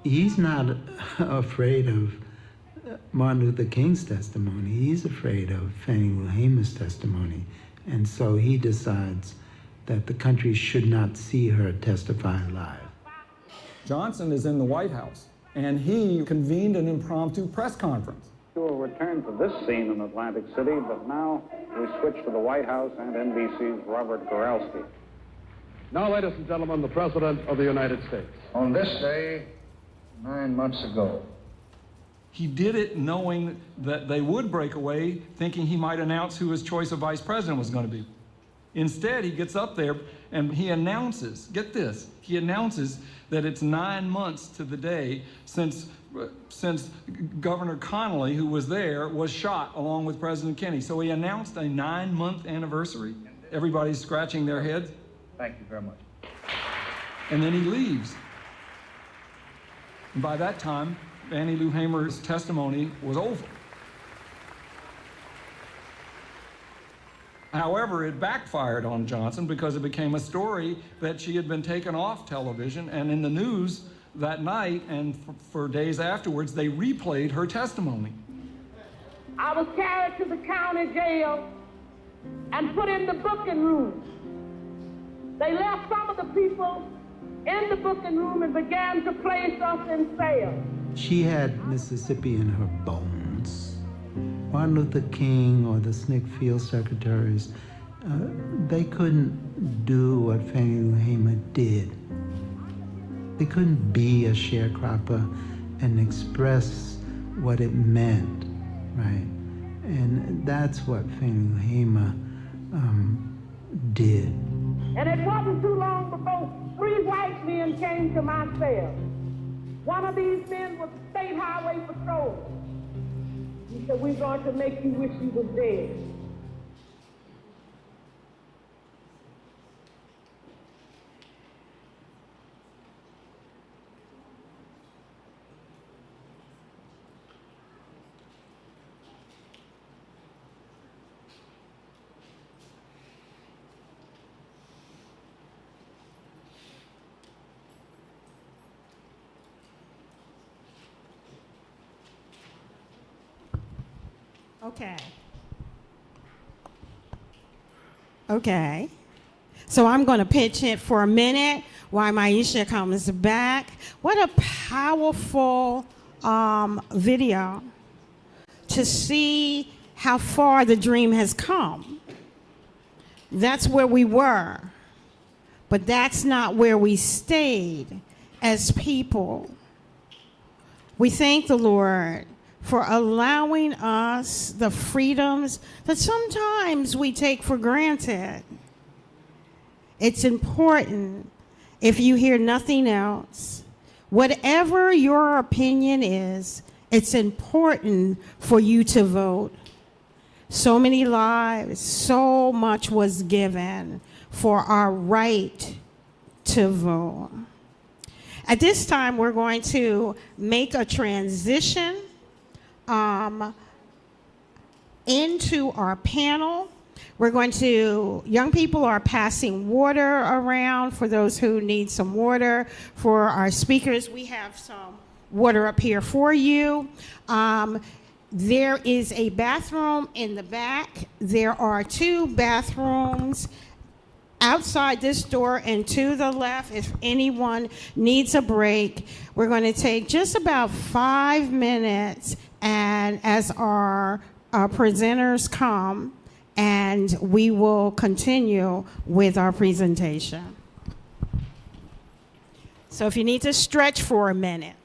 [SPEAKER 14] he's not afraid of Martin Luther King's testimony. He's afraid of Fannie Lou Hamer's testimony. And so he decides that the country should not see her testify live.
[SPEAKER 15] Johnson is in the White House, and he convened an impromptu press conference.
[SPEAKER 16] We will return to this scene in Atlantic City, but now we switch to the White House and NBC's Robert Goralski.
[SPEAKER 17] Now, ladies and gentlemen, the President of the United States.
[SPEAKER 16] On this day, 9 months ago.
[SPEAKER 15] He did it knowing that they would break away, thinking he might announce who his choice of vice president was going to be. Instead, he gets up there and he announces, get this, he announces that it's 9 months to the day since Governor Connolly, who was there, was shot along with President Kennedy. So he announced a 9-month anniversary. Everybody's scratching their heads.
[SPEAKER 16] Thank you very much.
[SPEAKER 15] And then he leaves. And by that time, Fannie Lou Hamer's testimony was over. However, it backfired on Johnson because it became a story that she had been taken off television, and in the news that night and for days afterwards, they replayed her testimony.
[SPEAKER 13] I was carried to the county jail and put in the booking room. They left some of the people in the booking room and began to place us in cells.
[SPEAKER 14] She had Mississippi in her bones. Martin Luther King or the SNCC field secretaries, they couldn't do what Fannie Lou Hamer did. They couldn't be a sharecropper and express what it meant, right? And that's what Fannie Lou Hamer did.
[SPEAKER 13] And it wasn't too long before 3 white men came to my cell. One of these men was a state highway patrol. He said, "We're going to make you wish you was dead."
[SPEAKER 1] Okay. Okay. So I'm going to pitch it for a minute while Maisha comes back. What a powerful video to see how far the dream has come. That's where we were, but that's not where we stayed as people. We thank the Lord for allowing us the freedoms that sometimes we take for granted. It's important, if you hear nothing else, whatever your opinion is, it's important for you to vote. So many lives, so much was given for our right to vote. At this time, we're going to make a transition into our panel. Young people are passing water around for those who need some water. For our speakers, we have some water up here for you. There is a bathroom in the back. There are 2 bathrooms outside this door and to the left if anyone needs a break. We're going to take just about 5 minutes, and as our presenters come, and we will continue with our presentation. So if you need to stretch for a minute.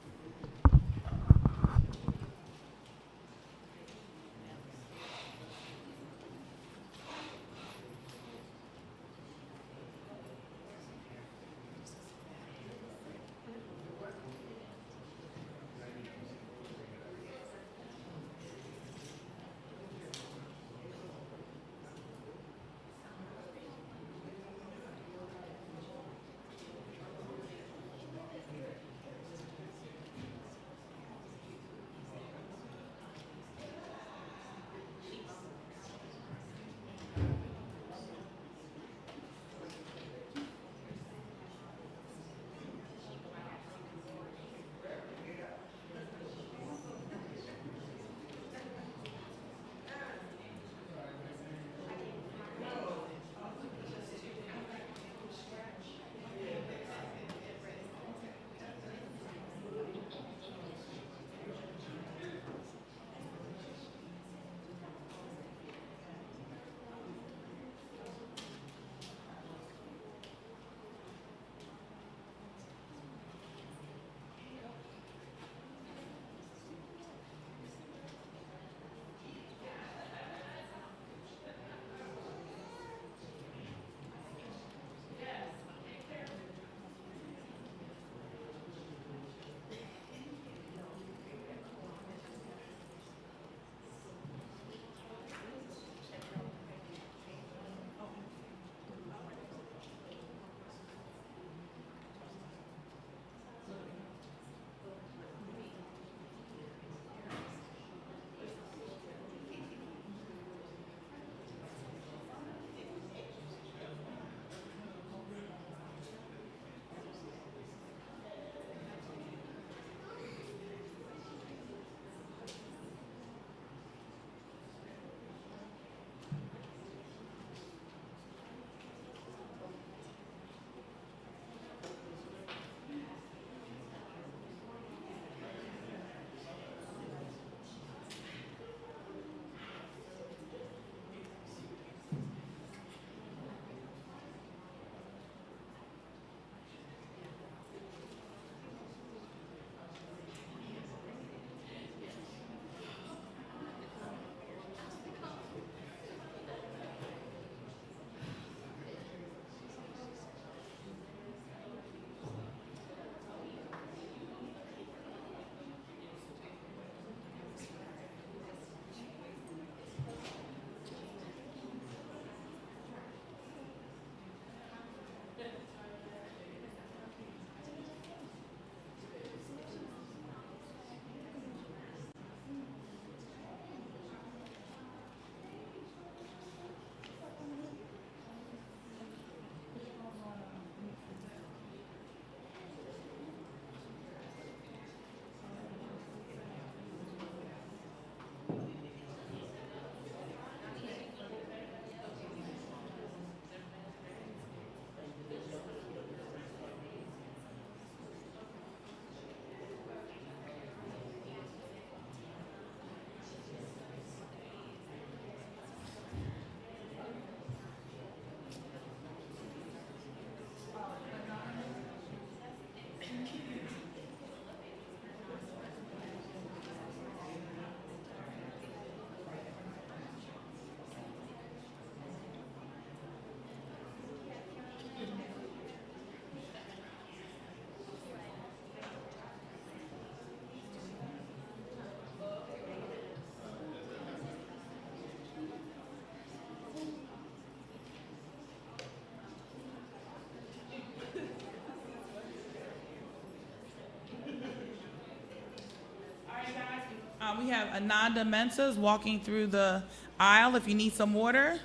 [SPEAKER 2] We have Ananda Mensah's walking through the aisle if you need some water.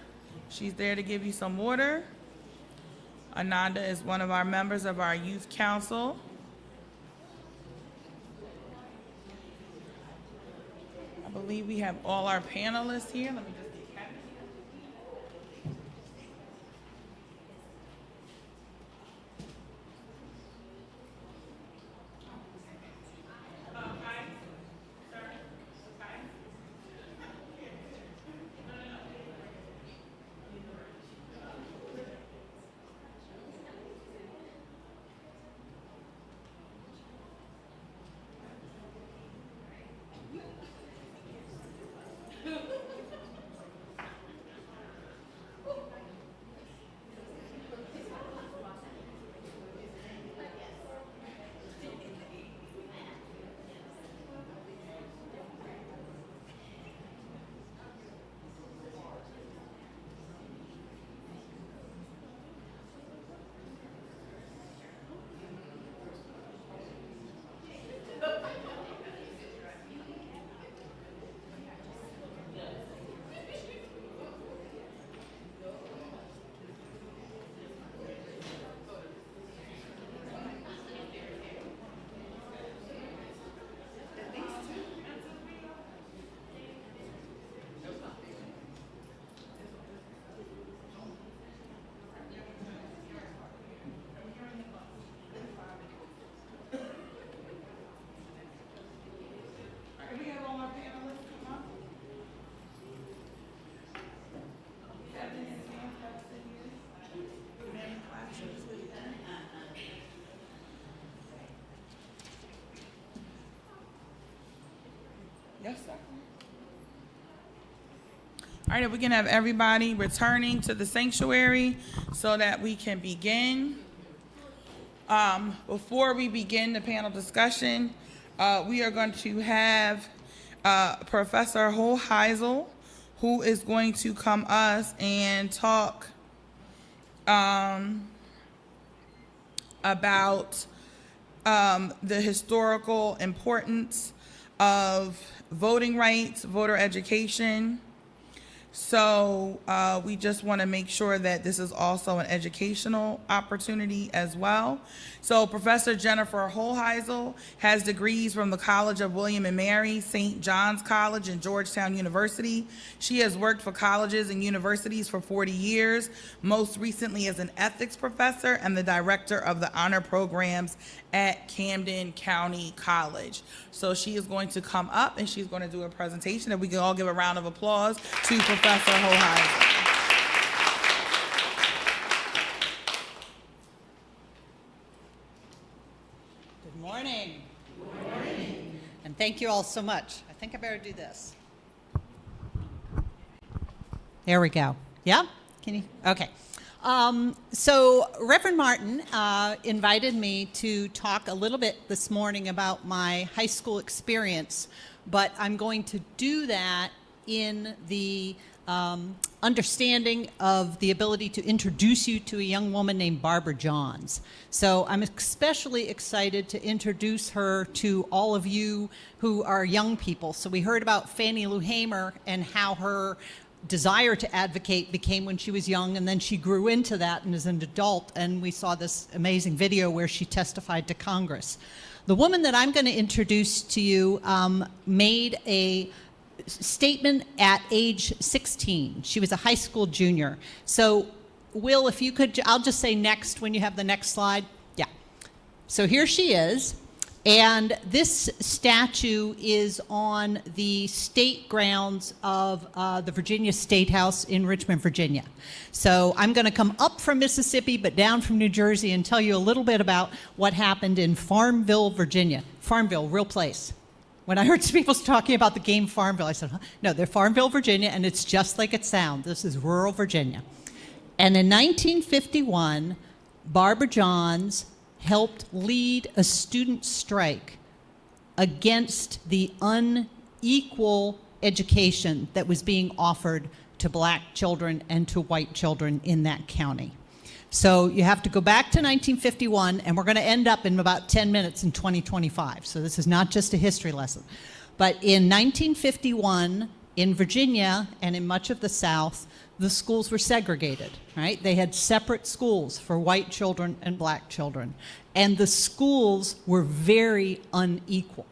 [SPEAKER 2] She's there to give you some water. Ananda is one of our members of our youth council. I believe we have all our panelists here. Let me just get Kevin. Yes, sir. All right, if we can have everybody returning to the sanctuary so that we can begin. Before we begin the panel discussion, we are going to have Professor Hoheisel, who is going to come us and talk about the historical importance of voting rights, voter education. So we just want to make sure that this is also an educational opportunity as well. So Professor Jennifer Hoheisel has degrees from the College of William and Mary, St. John's College, and Georgetown University. She has worked for colleges and universities for 40 years, most recently as an ethics professor and the director of the honor programs at Camden County College. So she is going to come up and she's going to do a presentation, and we can all give a round of applause to Professor Hoheisel.
[SPEAKER 18] Good morning. Good morning. And thank you all so much. I think I better do this. There we go. Yeah? Can you? Okay. So Reverend Martin invited me to talk a little bit this morning about my high school experience, but I'm going to do that in the understanding of the ability to introduce you to a young woman named Barbara Johns. So I'm especially excited to introduce her to all of you who are young people. So we heard about Fannie Lou Hamer and how her desire to advocate became when she was young, and then she grew into that and as an adult, and we saw this amazing video where she testified to Congress. The woman that I'm going to introduce to you made a statement at age 16. She was a high school junior. So Will, if you could, I'll just say next when you have the next slide. Yeah. So here she is. And this statue is on the state grounds of the Virginia State House in Richmond, Virginia. So I'm going to come up from Mississippi, but down from New Jersey, and tell you a little bit about what happened in Farmville, Virginia. Farmville, real place. When I heard people talking about the game Farmville, I said, huh? No, they're Farmville, Virginia, and it's just like it sounds. This is rural Virginia. And in 1951, Barbara Johns helped lead a student strike against the unequal education that was being offered to black children and to white children in that county. So you have to go back to 1951, and we're going to end up in about 10 minutes in 2025. So this is not just a history lesson. But in 1951, in Virginia and in much of the South, the schools were segregated, right? They had separate schools for white children and black children. And the schools were very unequal.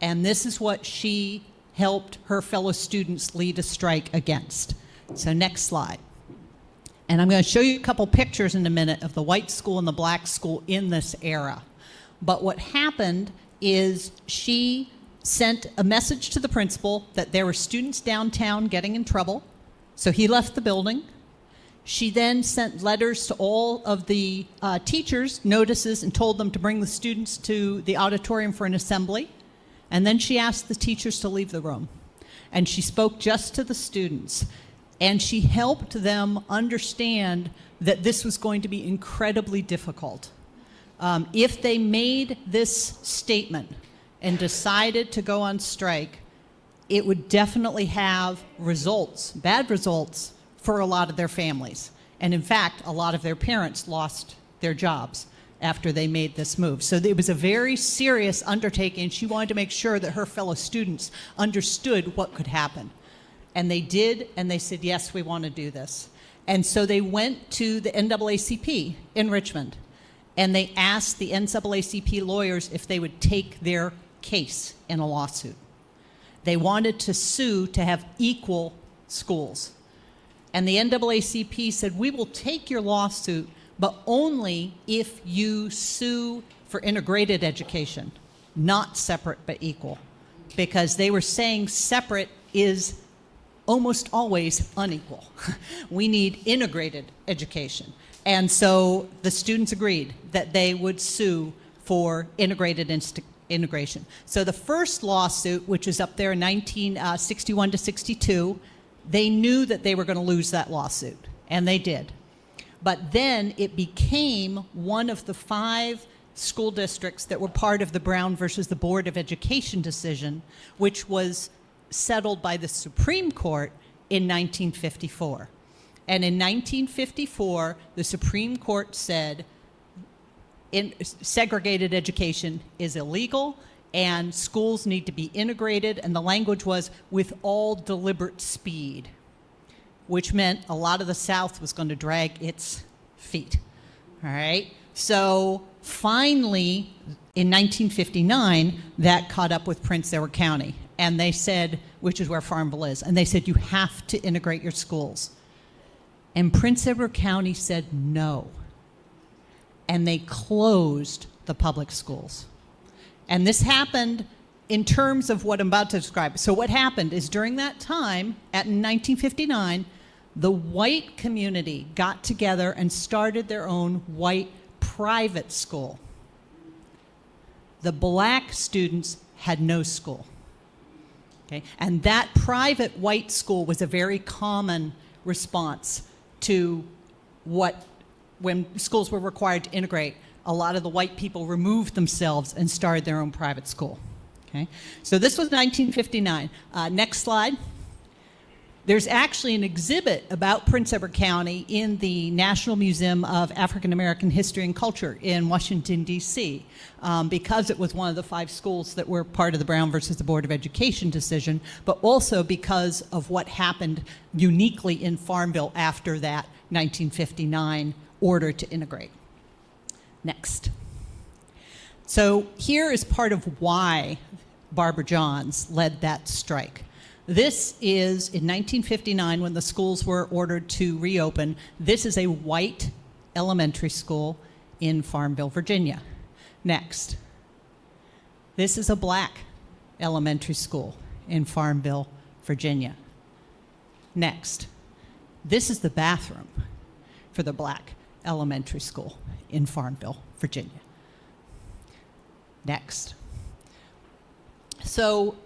[SPEAKER 18] And this is what she helped her fellow students lead a strike against. So next slide. And I'm going to show you a couple pictures in a minute of the white school and the black school in this era. But what happened is she sent a message to the principal that there were students downtown getting in trouble. So he left the building. She then sent letters to all of the teachers, notices, and told them to bring the students to the auditorium for an assembly. And then she asked the teachers to leave the room. And she spoke just to the students. And she helped them understand that this was going to be incredibly difficult. If they made this statement and decided to go on strike, it would definitely have results, bad results, for a lot of their families. And in fact, a lot of their parents lost their jobs after they made this move. So it was a very serious undertaking. She wanted to make sure that her fellow students understood what could happen. And they did, and they said, yes, we want to do this. And so they went to the NAACP in Richmond, and they asked the NAACP lawyers if they would take their case in a lawsuit. They wanted to sue to have equal schools. And the NAACP said, we will take your lawsuit, but only if you sue for integrated education, not separate but equal. Because they were saying separate is almost always unequal. We need integrated education. And so the students agreed that they would sue for integrated integration. So the first lawsuit, which is up there in 1961 to 62, they knew that they were going to lose that lawsuit, and they did. But then it became one of the 5 school districts that were part of the Brown versus the Board of Education decision, which was settled by the Supreme Court in 1954. And in 1954, the Supreme Court said segregated education is illegal and schools need to be integrated, and the language was with all deliberate speed, which meant a lot of the South was going to drag its feet. All right? So finally, in 1959, that caught up with Prince Edward County, and they said, which is where Farmville is, and they said, you have to integrate your schools. And Prince Edward County said no. And they closed the public schools. And this happened in terms of what I'm about to describe. So what happened is during that time, in 1959, the white community got together and started their own white private school. The black students had no school. Okay? And that private white school was a very common response to when schools were required to integrate, a lot of the white people removed themselves and started their own private school. Okay? So this was 1959. Next slide. There's actually an exhibit about Prince Edward County in the National Museum of African American History and Culture in Washington, D.C., because it was one of the 5 schools that were part of the Brown versus the Board of Education decision, but also because of what happened uniquely in Farmville after that 1959 order to integrate. Next. So here is part of why Barbara Johns led that strike. This is in 1959 when the schools were ordered to reopen. This is a white elementary school in Farmville, Virginia. Next. This is a black elementary school in Farmville, Virginia. Next. This is the bathroom for the black elementary school in Farmville, Virginia. Next. So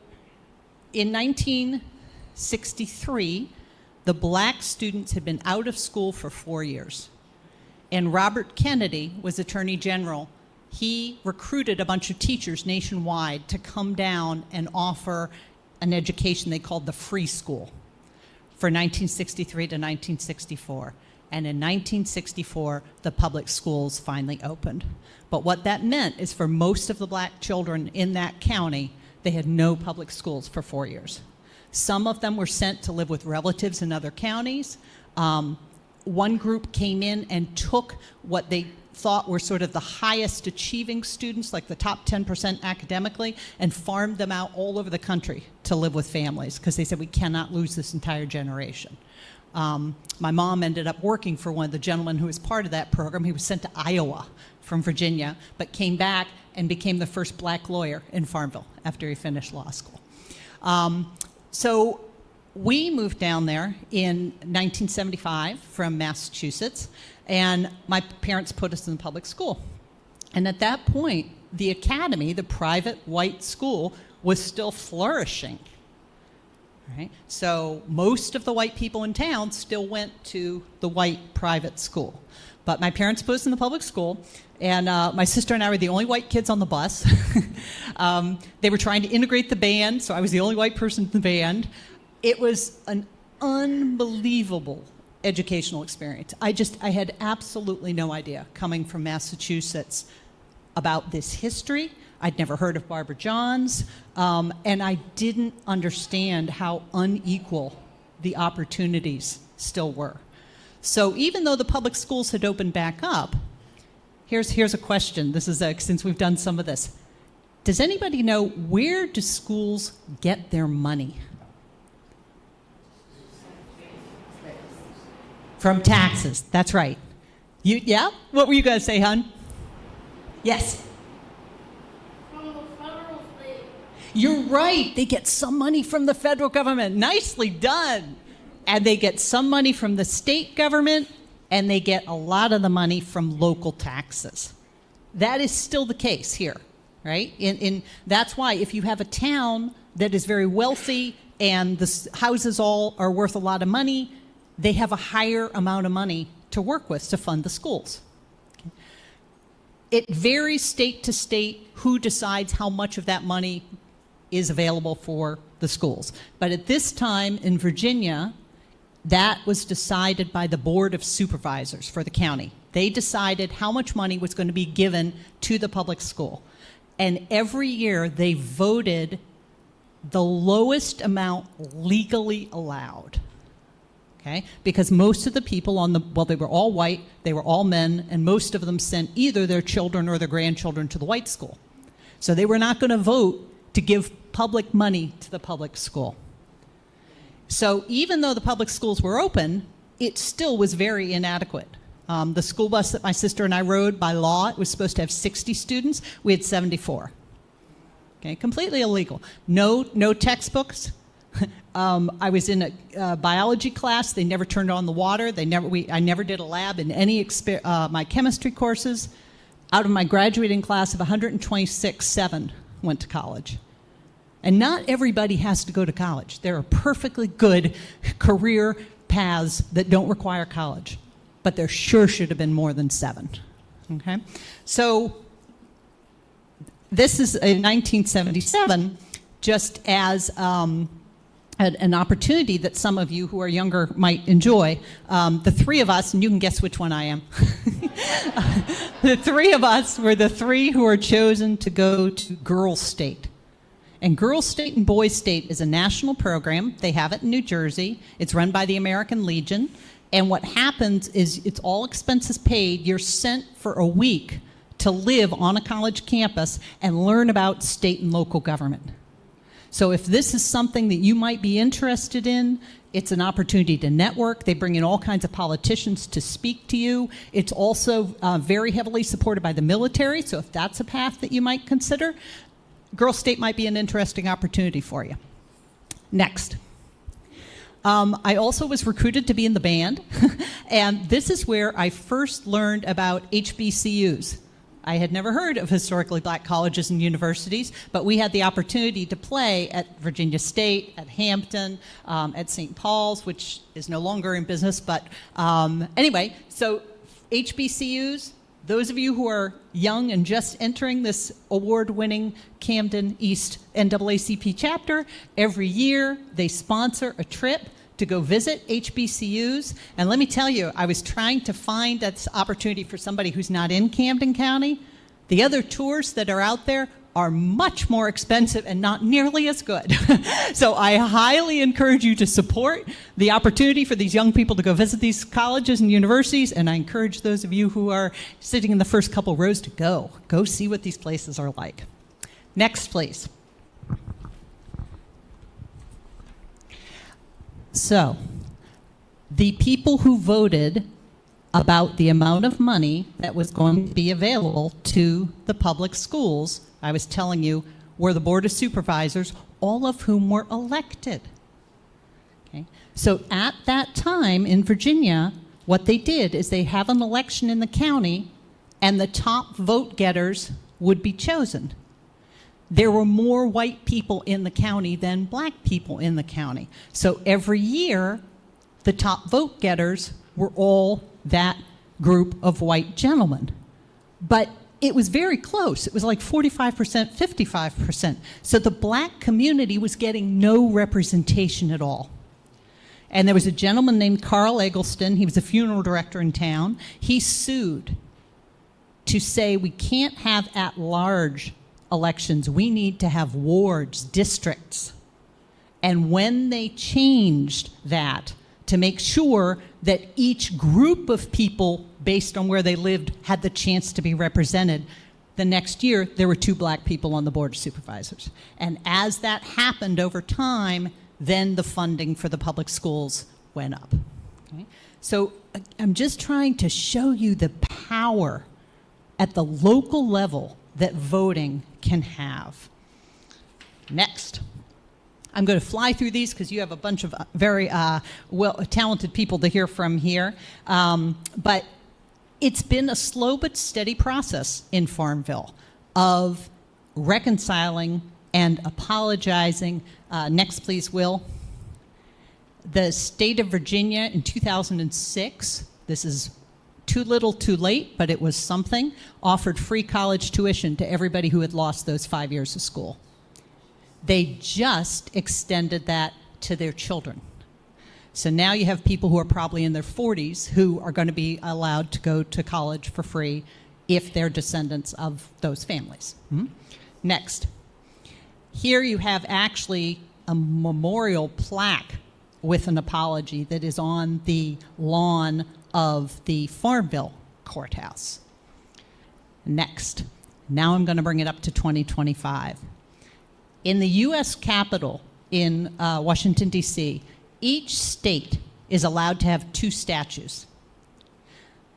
[SPEAKER 18] in 1963, the black students had been out of school for 4 years. And Robert Kennedy was Attorney General. He recruited a bunch of teachers nationwide to come down and offer an education they called the free school for 1963 to 1964. And in 1964, the public schools finally opened. But what that meant is for most of the black children in that county, they had no public schools for 4 years. Some of them were sent to live with relatives in other counties. One group came in and took what they thought were sort of the highest achieving students, like the top 10% academically, and farmed them out all over the country to live with families because they said we cannot lose this entire generation. My mom ended up working for one of the gentlemen who was part of that program. He was sent to Iowa from Virginia, but came back and became the first black lawyer in Farmville after he finished law school. So we moved down there in 1975 from Massachusetts, and my parents put us in the public school. And at that point, the academy, the private white school, was still flourishing. Right? So most of the white people in town still went to the white private school. But my parents put us in the public school, and my sister and I were the only white kids on the bus. They were trying to integrate the band, so I was the only white person in the band. It was an unbelievable educational experience. I had absolutely no idea, coming from Massachusetts, about this history. I'd never heard of Barbara Johns, and I didn't understand how unequal the opportunities still were. So even though the public schools had opened back up, here's a question. This is since we've done some of this. Does anybody know, where do schools get their money? From taxes. That's right. Yeah? What were you going to say, hon? Yes. You're right. They get some money from the federal government. Nicely done. And they get some money from the state government, and they get a lot of the money from local taxes. That is still the case here, right? That's why if you have a town that is very wealthy and the houses all are worth a lot of money, they have a higher amount of money to work with to fund the schools. Okay. It varies state to state who decides how much of that money is available for the schools. But at this time in Virginia, that was decided by the Board of Supervisors for the county. They decided how much money was going to be given to the public school. And every year they voted the lowest amount legally allowed. Okay? Because most of the people they were all white, they were all men, and most of them sent either their children or their grandchildren to the white school. So they were not going to vote to give public money to the public school. So even though the public schools were open, it still was very inadequate. The school bus that my sister and I rode, by law, it was supposed to have 60 students. We had 74. Okay, completely illegal. No textbooks. I was in a biology class. They never turned on the water. I never did a lab in any my chemistry courses. Out of my graduating class of 126, 7 went to college. And not everybody has to go to college. There are perfectly good career paths that don't require college. But there sure should have been more than 7. Okay? So this is in 1977, just as an opportunity that some of you who are younger might enjoy. The 3 of us, and you can guess which one I am. The 3 of us were the 3 who were chosen to go to Girls State. And Girls State and Boys State is a national program. They have it in New Jersey. It's run by the American Legion. And what happens is it's all expenses paid. You're sent for a week to live on a college campus and learn about state and local government. So if this is something that you might be interested in, it's an opportunity to network. They bring in all kinds of politicians to speak to you. It's also very heavily supported by the military. So if that's a path that you might consider, Girls State might be an interesting opportunity for you. Next. I also was recruited to be in the band, and this is where I first learned about HBCUs. I had never heard of historically black colleges and universities, but we had the opportunity to play at Virginia State, at Hampton, at St. Paul's, which is no longer in business, but anyway, so HBCUs, those of you who are young and just entering this award-winning Camden East NAACP chapter, every year they sponsor a trip to go visit HBCUs. And let me tell you, I was trying to find that opportunity for somebody who's not in Camden County. The other tours that are out there are much more expensive and not nearly as good. So I highly encourage you to support the opportunity for these young people to go visit these colleges and universities, and I encourage those of you who are sitting in the first couple rows to go see what these places are like. Next, please. So, the people who voted about the amount of money that was going to be available to the public schools, I was telling you, were the Board of Supervisors, all of whom were elected. Okay? So at that time in Virginia, what they did is they have an election in the county, and the top vote getters would be chosen. There were more white people in the county than black people in the county. So every year, the top vote getters were all that group of white gentlemen. But it was very close. It was like 45%, 55%. So the black community was getting no representation at all. And there was a gentleman named Carl Eggleston. He was a funeral director in town. He sued to say we can't have at-large elections. We need to have wards, districts. And when they changed that to make sure that each group of people, based on where they lived, had the chance to be represented, the next year there were 2 black people on the Board of Supervisors. And as that happened over time, then the funding for the public schools went up. Okay? So I'm just trying to show you the power at the local level that voting can have. Next. I'm going to fly through these because you have a bunch of very talented people to hear from here. But it's been a slow but steady process in Farmville of reconciling and apologizing. Next, please, Will. The state of Virginia in 2006, this is too little too late, but it was something, offered free college tuition to everybody who had lost those 5 years of school. They just extended that to their children. So now you have people who are probably in their 40s who are going to be allowed to go to college for free if they're descendants of those families. Next. Here you have actually a memorial plaque with an apology that is on the lawn of the Farmville courthouse. Next. Now I'm going to bring it up to 2025. In the U.S. Capitol in Washington, D.C., each state is allowed to have 2 statues.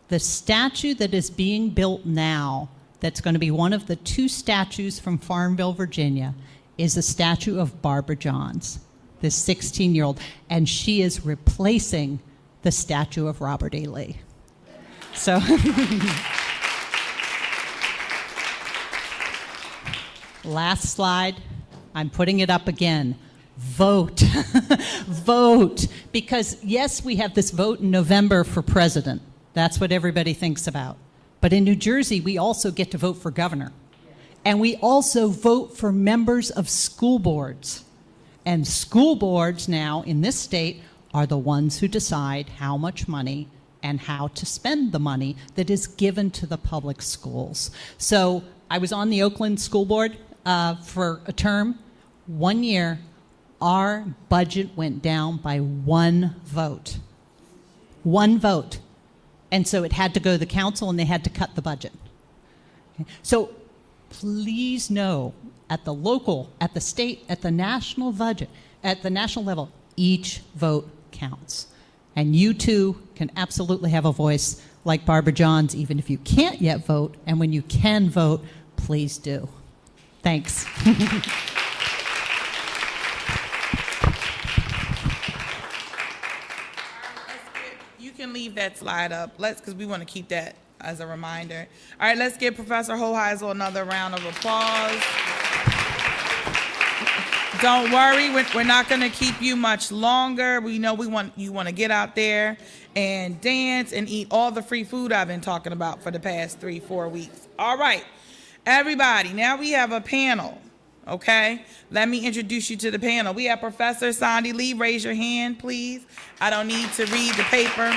[SPEAKER 18] The statue that is being built now, that's going to be one of the 2 statues from Farmville, Virginia, is a statue of Barbara Johns, this 16-year-old, and she is replacing the statue of Robert E. Lee. So, last slide. I'm putting it up again. Vote. Vote. Because, yes, we have this vote in November for president. That's what everybody thinks about. But in New Jersey, we also get to vote for governor. And we also vote for members of school boards. And school boards now in this state are the ones who decide how much money and how to spend the money that is given to the public schools. So I was on the Oakland School Board for a term. 1 year, our budget went down by 1 vote. 1 vote. And so it had to go to the council and they had to cut the budget. Okay. So please know, at the local, at the state, at the national budget, at the national level, each vote counts. And you too can absolutely have a voice like Barbara Johns, even if you can't yet vote. And when you can vote, please do. Thanks.
[SPEAKER 2] You can leave that slide up. Because we want to keep that as a reminder. All right, let's give Professor Hoheisel another round of applause. Don't worry, we're not going to keep you much longer. We know you want to get out there and dance and eat all the free food I've been talking about for the past 3-4 weeks. All right, everybody, now we have a panel, okay? Let me introduce you to the panel. We have Professor Sondi A. Raise your hand, please. I don't need to read the paper.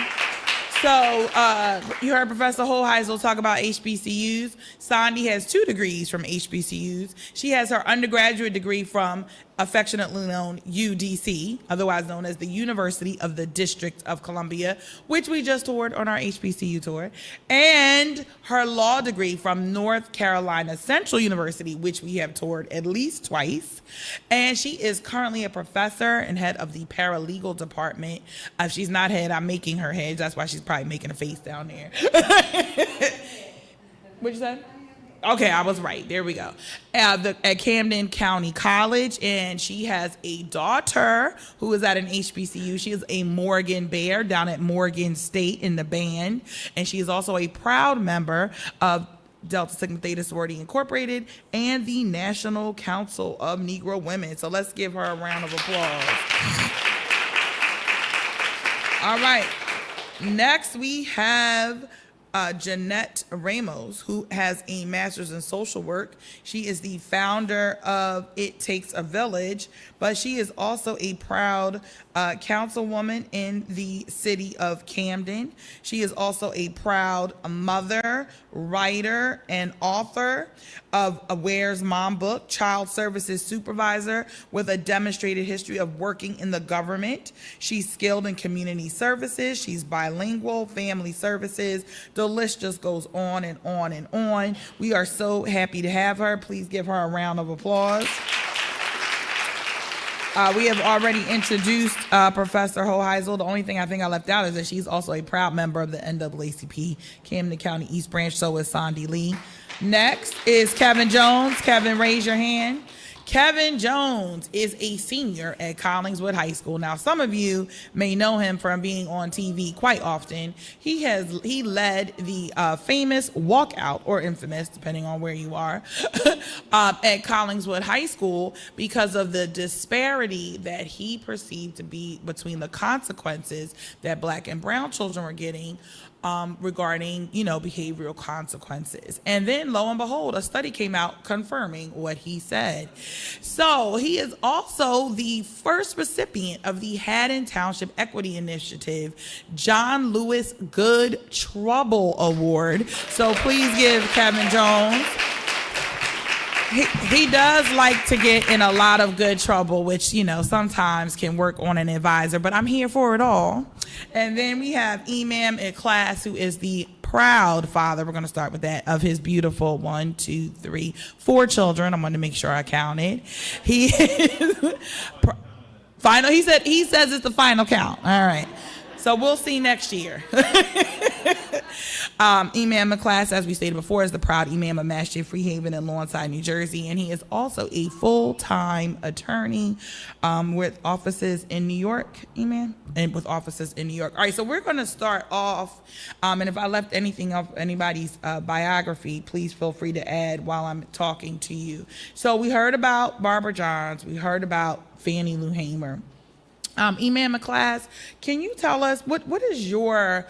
[SPEAKER 2] So you heard Professor Hoheisel talk about HBCUs. Sondi has 2 degrees from HBCUs. She has her undergraduate degree from affectionately known UDC, otherwise known as the University of the District of Columbia, which we just toured on our HBCU tour, and her law degree from North Carolina Central University, which we have toured at least twice. And she is currently a professor and head of the paralegal department. If she's not head, I'm making her head. That's why she's probably making a face down there. What'd you say? Okay, I was right. There we go. At Camden County College, and she has a daughter who is at an HBCU. She is a Morgan Bear down at Morgan State in the band, and she is also a proud member of Delta Sigma Theta Sorority Incorporated and the National Council of Negro Women. So let's give her a round of applause. All right. Next, we have Jannette Ramos, who has a master's in social work. She is the founder of It Takes a Village, but she is also a proud councilwoman in the city of Camden. She is also a proud mother, writer, and author of a Where's Mom book, child services supervisor with a demonstrated history of working in the government. She's skilled in community services. She's bilingual, family services. The list just goes on and on and on. We are so happy to have her. Please give her a round of applause. We have already introduced Professor Hoheisel. The only thing I think I left out is that she's also a proud member of the NAACP Camden County East Branch. So is Sondi Lee. Next is Kevin Jones. Kevin, raise your hand. Kevin Jones is a senior at Collingswood High School. Now, some of you may know him from being on TV quite often. He led the famous walkout, or infamous, depending on where you are, at Collingswood High School because of the disparity that he perceived to be between the consequences that Black and brown children were getting regarding, behavioral consequences. And then, lo and behold, a study came out confirming what he said. So he is also the first recipient of the Haddon Township Equity Initiative John Lewis Good Trouble Award. So please give Kevin Jones. He does like to get in a lot of good trouble, which, sometimes can work on an advisor, but I'm here for it all. And then we have Imam Ikhlas, who is the proud father, we're going to start with that, of his beautiful 4 children. I'm going to make sure I counted. He is final. He says it's the final count. All right. So we'll see next year. Imam Ikhlas, as we stated before, is the proud Imam of Masjid Freehaven in Lawnside, New Jersey, and he is also a full-time attorney with offices in New York, Imam, and with offices in New York. All right, so we're going to start off, and if I left anything of anybody's biography, please feel free to add while I'm talking to you. So we heard about Barbara Johns. We heard about Fannie Lou Hamer. Imam Ikhlas, can you tell us what is your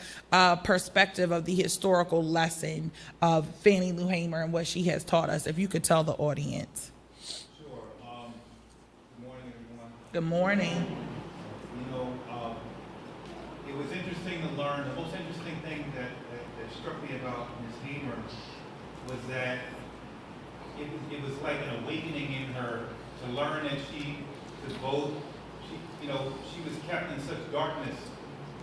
[SPEAKER 2] perspective of the historical lesson of Fannie Lou Hamer and what she has taught us? If you could tell the audience.
[SPEAKER 7] Sure. Good morning, everyone.
[SPEAKER 2] Good morning.
[SPEAKER 7] It was interesting to learn. The most interesting thing that struck me about Ms. Hamer was that it was like an awakening in her to learn that she could vote. She was kept in such darkness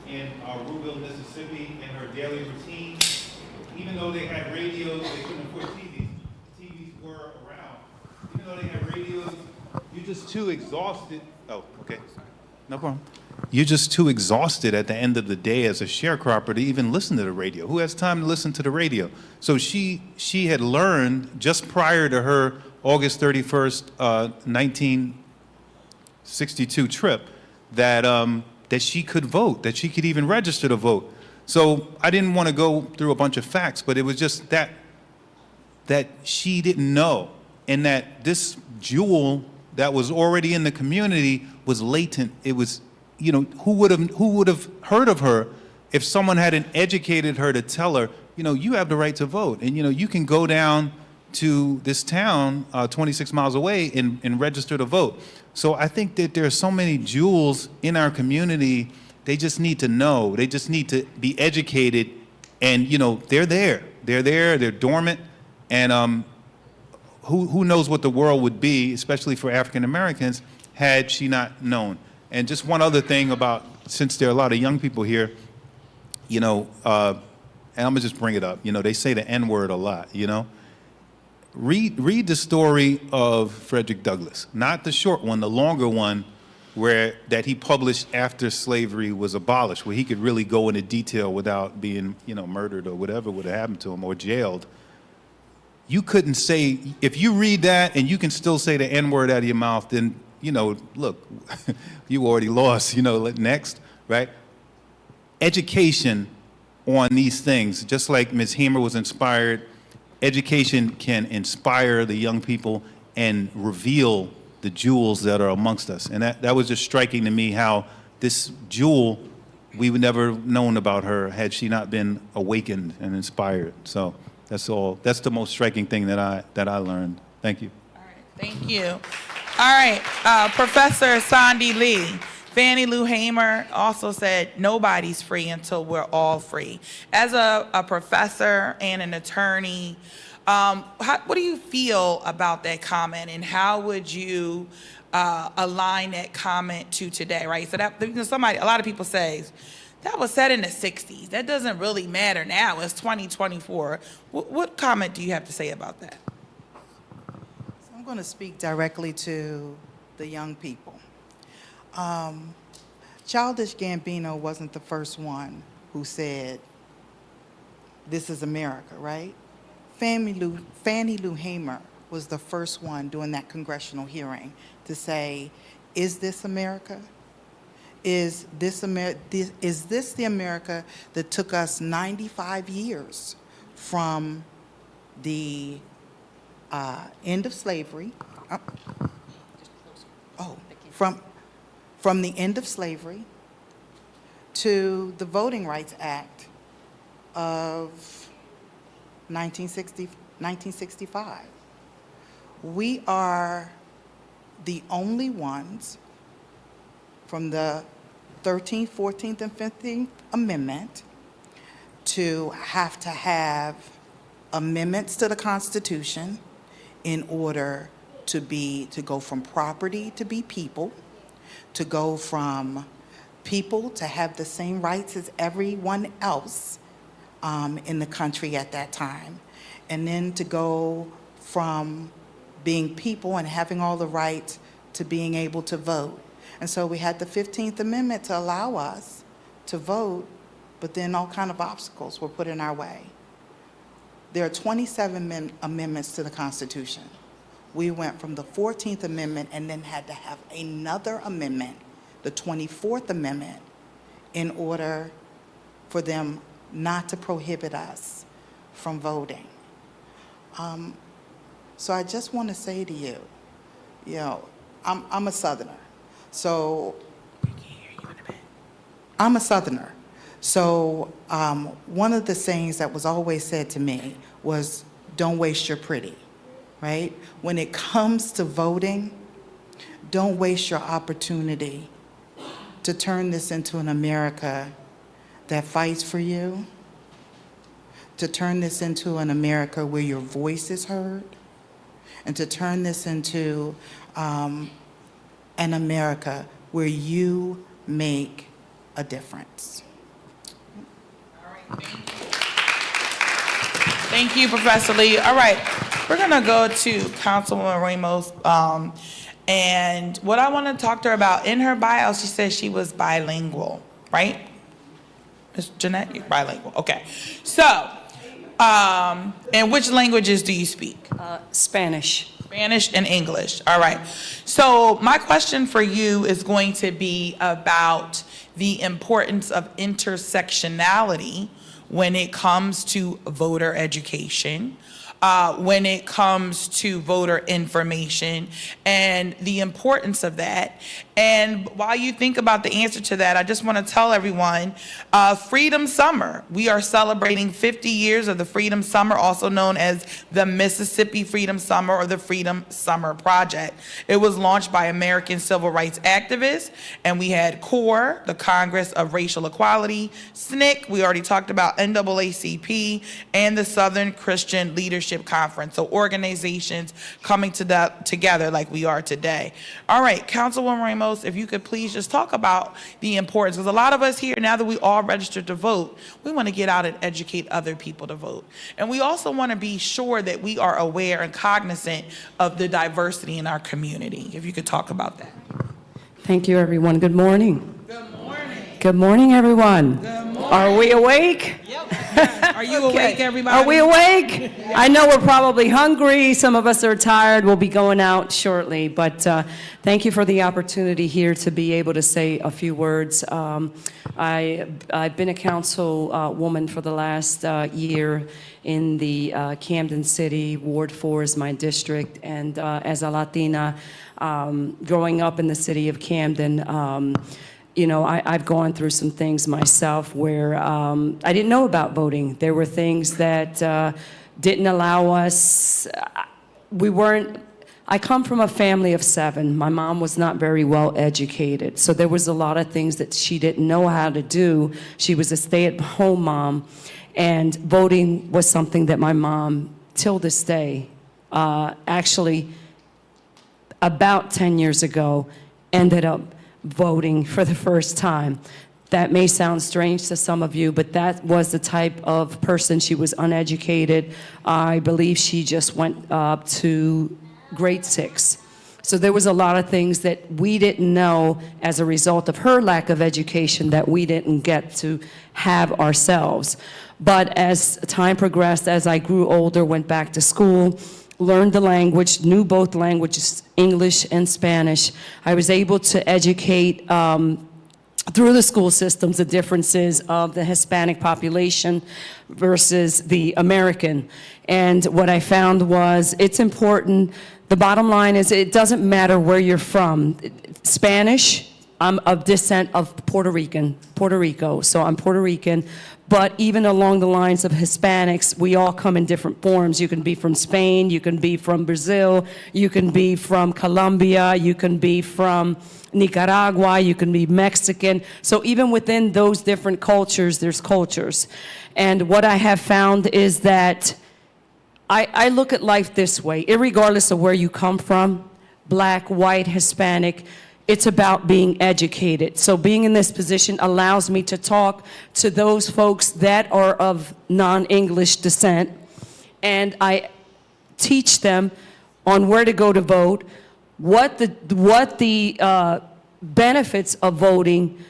[SPEAKER 7] in Rubeville, Mississippi, in her daily routine. Even though they had radios, they couldn't afford TVs. TVs were around. Even though they had radios, you're just too exhausted. Oh, okay. No problem. You're just too exhausted at the end of the day as a sharecropper to even listen to the radio. Who has time to listen to the radio? So she had learned just prior to her August 31st, 1962 trip that she could vote, that she could even register to vote. So I didn't want to go through a bunch of facts, but it was just that she didn't know, and that this jewel that was already in the community was latent. It was, who would have heard of her if someone hadn't educated her to tell her, you have the right to vote, and you can go down to this town 26 miles away and register to vote. So I think that there are so many jewels in our community They just need to know. They just need to be educated. And, you know, they're there. They're there. They're dormant. And who knows what the world would be, especially for African Americans, had she not known. And just one other thing about, since there are a lot of young people here, you know, and I'm gonna just bring it up. You know, they say the N-word a lot, you know. Read the story of Frederick Douglass, not the short one, the longer one, that he published after slavery was abolished, where he could really go into detail without being, you know, murdered or whatever would have happened to him or jailed. You couldn't say, if you read that and you can still say the N-word out of your mouth, then, you know, look, you already lost, you know, next, right? Education on these things, just like Ms. Hamer was inspired, education can inspire the young people and reveal the jewels that are amongst us. And that was just striking to me, how this jewel, we would never known about her had she not been awakened and inspired. So that's all. That's the most striking thing that I learned. Thank you.
[SPEAKER 2] Thank you. All right, Professor Sondi Lee. Fannie Lou Hamer also said, nobody's free until we're all free. As a professor and an attorney, what do you feel about that comment, and how would you align that comment to today, right? So that, you know, a lot of people say, that was said in the 60s. That doesn't really matter now. It's 2024. What comment do you have to say about that?
[SPEAKER 19] So I'm going to speak directly to the young people. Childish Gambino wasn't the first one who said, "This is America," right? Fannie Lou Hamer was the first one during that congressional hearing to say, "Is this America? Is this the America that took us 95 years from the end of slavery?" From the end of slavery to the Voting Rights Act of 1965. We are the only ones from the 13th, 14th, and 15th Amendment to have amendments to the Constitution in order to go from property to be people, to go from people to have the same rights as everyone else in the country at that time, and then to go from being people and having all the rights to being able to vote. And so we had the 15th Amendment to allow us to vote, but then all kind of obstacles were put in our way. There are 27 amendments to the Constitution. We went from the 14th Amendment and then had to have another amendment, the 24th Amendment, in order for them not to prohibit us from voting. So I just want to say to you, you know, I'm a Southerner. So I'm a Southerner. So one of the sayings that was always said to me was, don't waste your pretty, right? When it comes to voting, don't waste your opportunity to turn this into an America that fights for you, to turn this into an America where your voice is heard, and to turn this into an America where you make a difference.
[SPEAKER 2] Thank you, Professor Lee. All right, we're gonna go to Councilwoman Ramos. And what I wanna talk to her about, in her bio, she says she was bilingual, right? Ms. Jannette, you're bilingual, okay. So, and which languages do you speak?
[SPEAKER 4] Spanish.
[SPEAKER 2] Spanish and English, all right. So my question for you is going to be about the importance of intersectionality when it comes to voter education. when it comes to voter information and the importance of that. And while you think about the answer to that, I just want to tell everyone, Freedom Summer. We are celebrating 50 years of the Freedom Summer, also known as the Mississippi Freedom Summer or the Freedom Summer Project. It was launched by American civil rights activists, and we had CORE, the Congress of Racial Equality, SNCC, we already talked about NAACP, and the Southern Christian Leadership Conference. So organizations coming together like we are today. All right, Councilwoman Ramos, if you could please just talk about the importance, because a lot of us here, now that we all registered to vote, we want to get out and educate other people to vote. And we also want to be sure that we are aware and cognizant of the diversity in our community. If you could talk about that.
[SPEAKER 20] Thank you, everyone. Good morning. Good morning. Good morning, everyone. Good morning. Are we awake?
[SPEAKER 2] Yep. Are you awake, everybody?
[SPEAKER 20] Are we awake? I know we're probably hungry. Some of us are tired. We'll be going out shortly. But thank you for the opportunity here to be able to say a few words. I've been a council woman for the last year in the Camden City. Ward 4 is my district. And as a Latina, growing up in the city of Camden, you know, I've gone through some things myself where I didn't know about voting. There were things that didn't allow us. I come from a family of 7. My mom was not very well educated, so there was a lot of things that she didn't know how to do. She was a stay-at-home mom, and voting was something that my mom, till this day, actually about 10 years ago, ended up voting for the first time. That may sound strange to some of you, but that was the type of person. She was uneducated. I believe she just went up to grade 6. So there was a lot of things that we didn't know as a result of her lack of education that we didn't get to have ourselves. But as time progressed, as I grew older, went back to school, learned the language, knew both languages, English and Spanish. I was able to educate through the school systems the differences of the Hispanic population versus the American. And what I found was it's important. The bottom line is it doesn't matter where you're from. Spanish, I'm of descent of Puerto Rico, so I'm Puerto Rican. But even along the lines of Hispanics, we all come in different forms. You can be from Spain, you can be from Brazil, you can be from Colombia, you can be from Nicaragua, you can be Mexican. So even within those different cultures, there's cultures. And what I have found is that I look at life this way, irregardless of where you come from, black, white, Hispanic, it's about being educated. So being in this position allows me to talk to those folks that are of non-English descent, and I teach them on where to go to vote, what the benefits of voting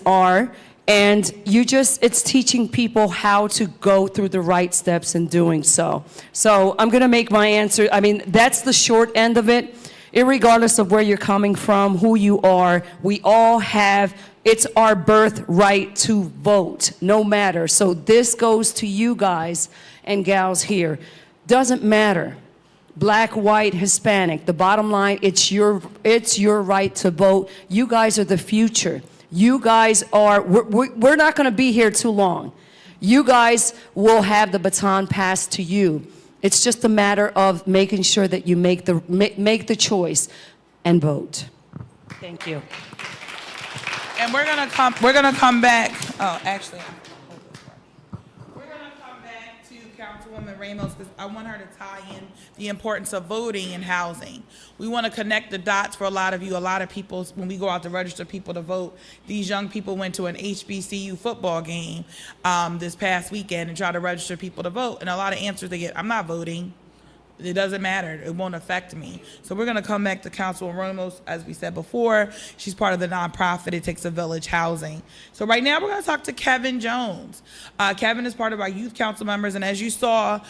[SPEAKER 20] are, and it's teaching people how to go through the right steps in doing so. So I'm gonna make my answer, that's the short end of it. Irregardless of where you're coming from, who you are, we all have, it's our birthright to vote, no matter. So this goes to you guys and gals here. Doesn't matter, black, white, Hispanic. The bottom line, it's your right to vote. You guys are the future. You guys are, we're not gonna be here too long. You guys will have the baton passed to you. It's just a matter of making sure that you make the choice and vote. Thank you.
[SPEAKER 2] And we're gonna come back. Oh, actually, we're gonna come back to Councilwoman Ramos because I want her to tie in the importance of voting and housing. We want to connect the dots for a lot of you. A lot of people, when we go out to register people to vote, these young people went to an HBCU football game this past weekend and tried to register people to vote. And a lot of answers they get, I'm not voting. It doesn't matter. It won't affect me. So we're going to come back to Councilwoman Ramos. As we said before, she's part of the nonprofit It Takes a Village Housing. So right now we're going to talk to Kevin Jones. Kevin is part of our youth council members. And as you saw,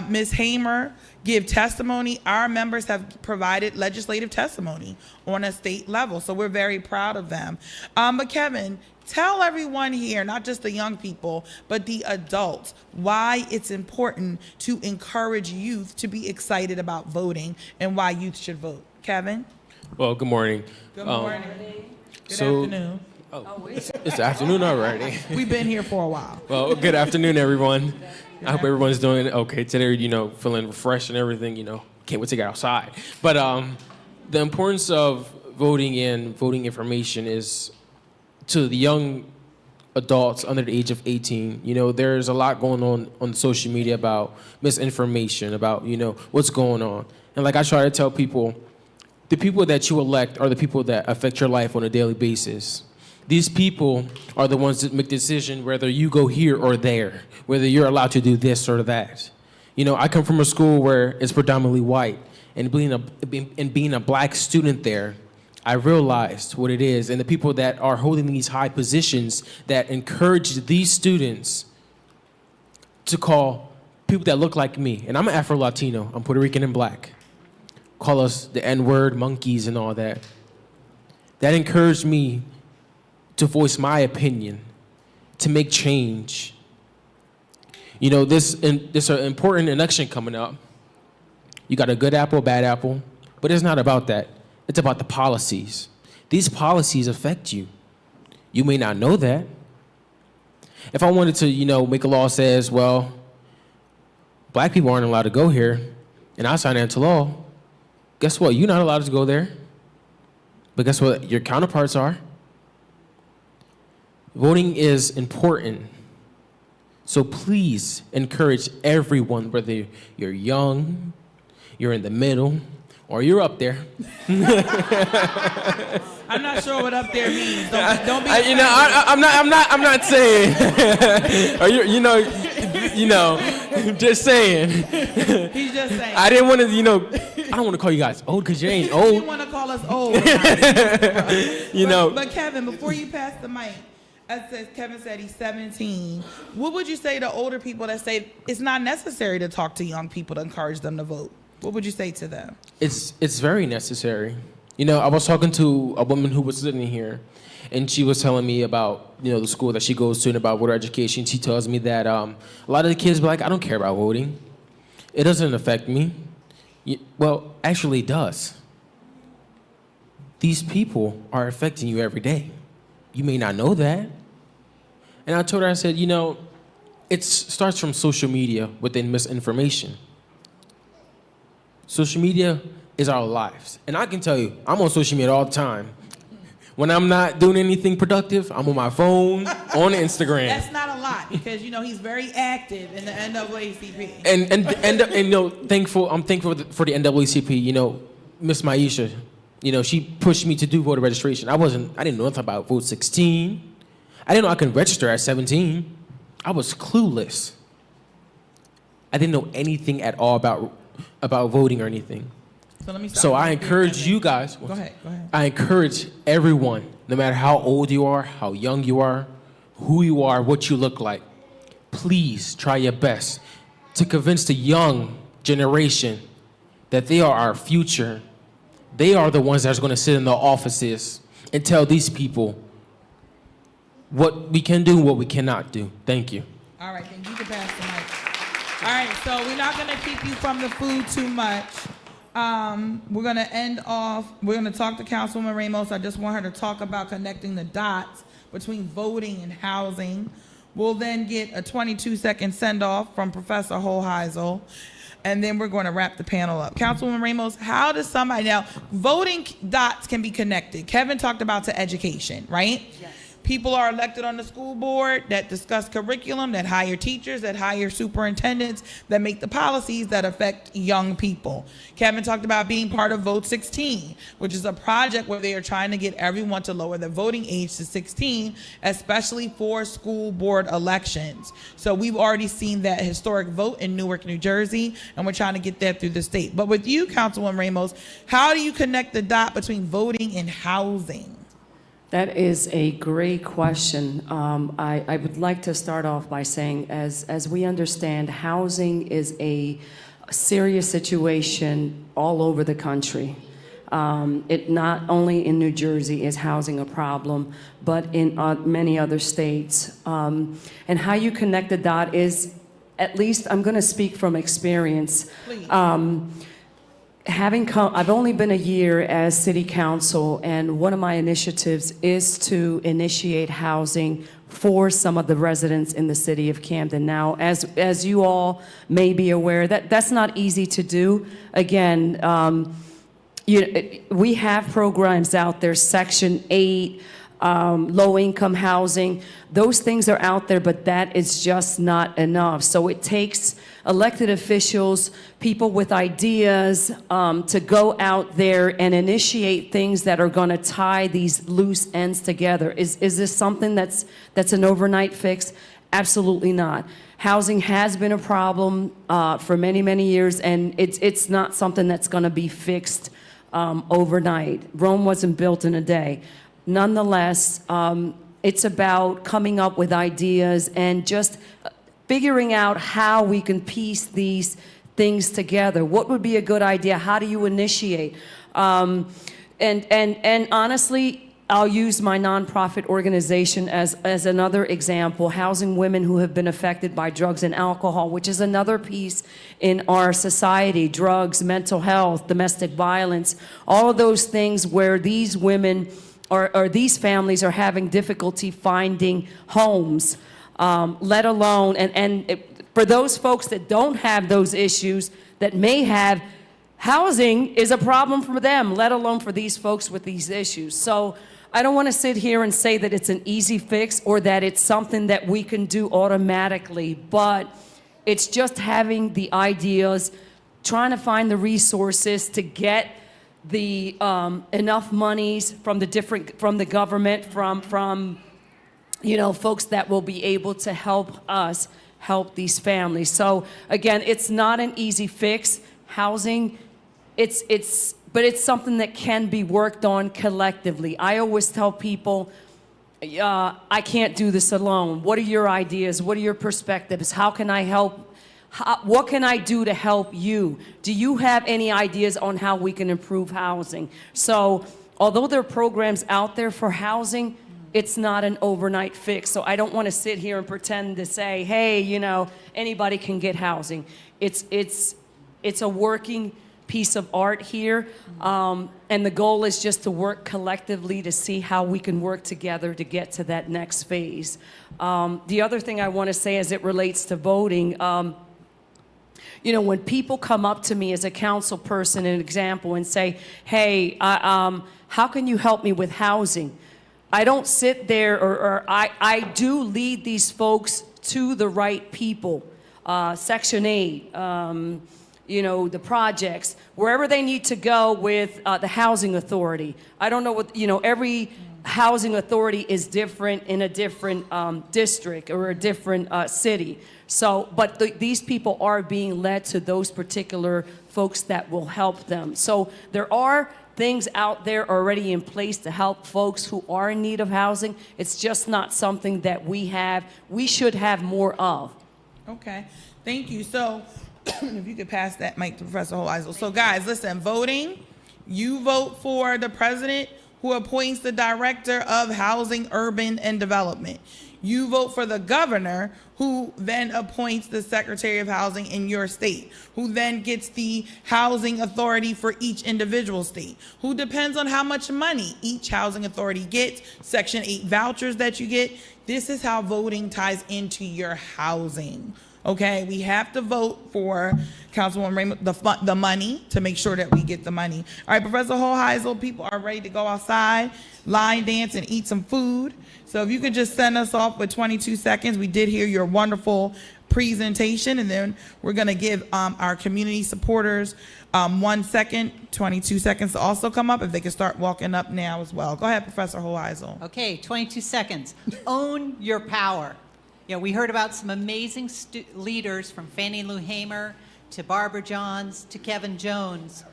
[SPEAKER 2] Ms. Hamer give testimony. Our members have provided legislative testimony on a state level, so we're very proud of them. But Kevin, tell everyone here, not just the young people, but the adults, why it's important to encourage youth to be excited about voting and why youth should vote. Kevin?
[SPEAKER 6] Well, good morning.
[SPEAKER 2] Good morning. Good afternoon.
[SPEAKER 6] Oh, it's afternoon already.
[SPEAKER 2] We've been here for a while.
[SPEAKER 6] Well, good afternoon, everyone. I hope everyone's doing okay today, feeling refreshed and everything, can't wait to get outside. But the importance of voting and voting information is to the young adults under the age of 18. There's a lot going on social media about misinformation, about, what's going on. And like I try to tell people, the people that you elect are the people that affect your life on a daily basis. These people are the ones that make the decision whether you go here or there, whether you're allowed to do this or that. I come from a school where it's predominantly white, and being a black student there, I realized what it is, and the people that are holding these high positions that encourage these students to call people that look like me, and I'm an Afro-Latino, I'm Puerto Rican and black, call us the N-word, monkeys, and all that. That encouraged me to voice my opinion, to make change. This is an important election coming up. You got a good apple, bad apple, but it's not about that. It's about the policies. These policies affect you. You may not know that. If I wanted to, make a law that says, well, black people aren't allowed to go here, and I sign it into law, guess what? You're not allowed to go there. But guess what? Your counterparts are. Voting is important. So please encourage everyone, whether you're young, you're in the middle, or you're up there.
[SPEAKER 2] I'm not sure what up there means. Don't be.
[SPEAKER 6] I'm not saying. Or just saying.
[SPEAKER 2] He's just saying.
[SPEAKER 6] I didn't want to, I don't want to call you guys old because you ain't old.
[SPEAKER 2] You want to call us old. But Kevin, before you pass the mic, as Kevin said, he's 17. What would you say to older people that say it's not necessary to talk to young people to encourage them to vote? What would you say to them?
[SPEAKER 6] It's very necessary. I was talking to a woman who was sitting here, and she was telling me about, the school that she goes to and about voter education. She tells me that a lot of the kids be like, I don't care about voting. It doesn't affect me. Well, actually it does. These people are affecting you every day. You may not know that. And I told her, I said, it starts from social media within misinformation. Social media is our lives. And I can tell you, I'm on social media all the time. When I'm not doing anything productive, I'm on my phone, on Instagram.
[SPEAKER 2] That's not a lot because, he's very active in the NAACP.
[SPEAKER 6] I'm thankful for the NAACP. Miss Maisha, she pushed me to do voter registration. I didn't know nothing about Vote 16. I didn't know I could register at 17. I was clueless. I didn't know anything at all about voting or anything. So I encourage you guys.
[SPEAKER 2] Go ahead.
[SPEAKER 6] I encourage everyone, no matter how old you are, how young you are, who you are, what you look like, please try your best to convince the young generation that they are our future. They are the ones that are going to sit in the offices and tell these people what we can do and what we cannot do. Thank you.
[SPEAKER 2] All right, then you can pass the mic. All right, so we're not going to keep you from the food too much. We're going to end off. We're going to talk to Councilwoman Ramos. I just want her to talk about connecting the dots between voting and housing. We'll then get a 22-second send-off from Professor Hoheisel. And then we're going to wrap the panel up. Councilwoman Ramos, how does somebody now, voting dots can be connected. Kevin talked about to education, right? Yes. People are elected on the school board that discuss curriculum, that hire teachers, that hire superintendents, that make the policies that affect young people. Kevin talked about being part of Vote 16, which is a project where they are trying to get everyone to lower the voting age to 16, especially for school board elections. So we've already seen that historic vote in Newark, New Jersey, and we're trying to get that through the state. But with you, Councilwoman Ramos, how do you connect the dot between voting and housing?
[SPEAKER 20] That is a great question. I would like to start off by saying, as we understand, housing is a serious situation all over the country. It not only in New Jersey is housing a problem, but in many other states. And how you connect the dot is, at least I'm going to speak from experience. I've only been a year as city council, and one of my initiatives is to initiate housing for some of the residents in the city of Camden. Now, as you all may be aware, that's not easy to do. Again, we have programs out there, Section 8, low-income housing. Those things are out there, but that is just not enough. So it takes elected officials, people with ideas, to go out there and initiate things that are going to tie these loose ends together. Is this something that's an overnight fix? Absolutely not. Housing has been a problem for many, many years, and it's not something that's going to be fixed overnight. Rome wasn't built in a day. Nonetheless, it's about coming up with ideas and just figuring out how we can piece these things together. What would be a good idea? How do you initiate? And honestly, I'll use my nonprofit organization as another example, housing women who have been affected by drugs and alcohol, which is another piece in our society, drugs, mental health, domestic violence, all of those things where these women or these families are having difficulty finding homes, let alone, for those folks that don't have those issues, that may have, housing is a problem for them, let alone for these folks with these issues. So I don't want to sit here and say that it's an easy fix or that it's something that we can do automatically, but it's just having the ideas, trying to find the resources to get the enough monies from the government, from folks that will be able to help us help these families. So again, it's not an easy fix. Housing, but it's something that can be worked on collectively. I always tell people, I can't do this alone. What are your ideas? What are your perspectives? How can I help? What can I do to help you? Do you have any ideas on how we can improve housing? So although there are programs out there for housing, it's not an overnight fix. So I don't want to sit here and pretend to say, hey, anybody can get housing. It's a working piece of art here, and the goal is just to work collectively to see how we can work together to get to that next phase. The other thing I want to say as it relates to voting, when people come up to me as a council person, an example, and say, hey, how can you help me with housing? I don't sit there, or I do lead these folks to the right people. Section 8, the projects, wherever they need to go with the housing authority. I don't know what, every housing authority is different in a different district or a different city. So, but these people are being led to those particular folks that will help them. So there are things out there already in place to help folks who are in need of housing. It's just not something that we should have more of.
[SPEAKER 2] Okay, thank you. So if you could pass that mic to Professor Hoheisel. So guys, listen, voting, you vote for the president who appoints the director of housing, urban, and development. You vote for the governor who then appoints the secretary of housing in your state, who then gets the housing authority for each individual state, who depends on how much money each housing authority gets, Section 8 vouchers that you get. This is how voting ties into your housing. Okay, we have to vote for Councilwoman Ramos, the money, to make sure that we get the money. All right, Professor Hoheisel, people are ready to go outside, line dance, and eat some food. So if you could just send us off with 22 seconds. We did hear your wonderful presentation, and then we're going to give our community supporters 1 second, 22 seconds to also come up, if they can start walking up now as well. Go ahead, Professor Hoheisel.
[SPEAKER 18] Okay, 22 seconds. Own your power. We heard about some amazing leaders, from Fannie Lou Hamer to Barbara Johns to Kevin Jones,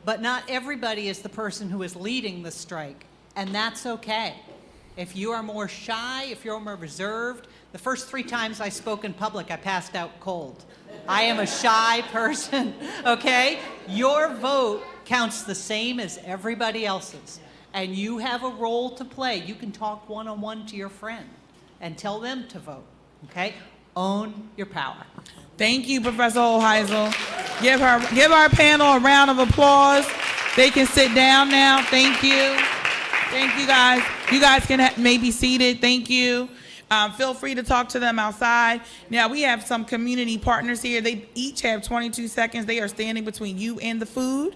[SPEAKER 18] but not everybody is the person who is leading the strike, and that's okay. If you are more shy, if you're more reserved, the first 3 times I spoke in public, I passed out cold. I am a shy person, okay? Your vote counts the same as everybody else's, and you have a role to play. You can talk one-on-one to your friend and tell them to vote, okay? Own your power.
[SPEAKER 2] Thank you, Professor Hoheisel. Give our panel a round of applause. They can sit down now. Thank you. Thank you, guys. You guys can may be seated. Thank you. Feel free to talk to them outside. Now, we have some community partners here. They each have 22 seconds. They are standing between you and the food.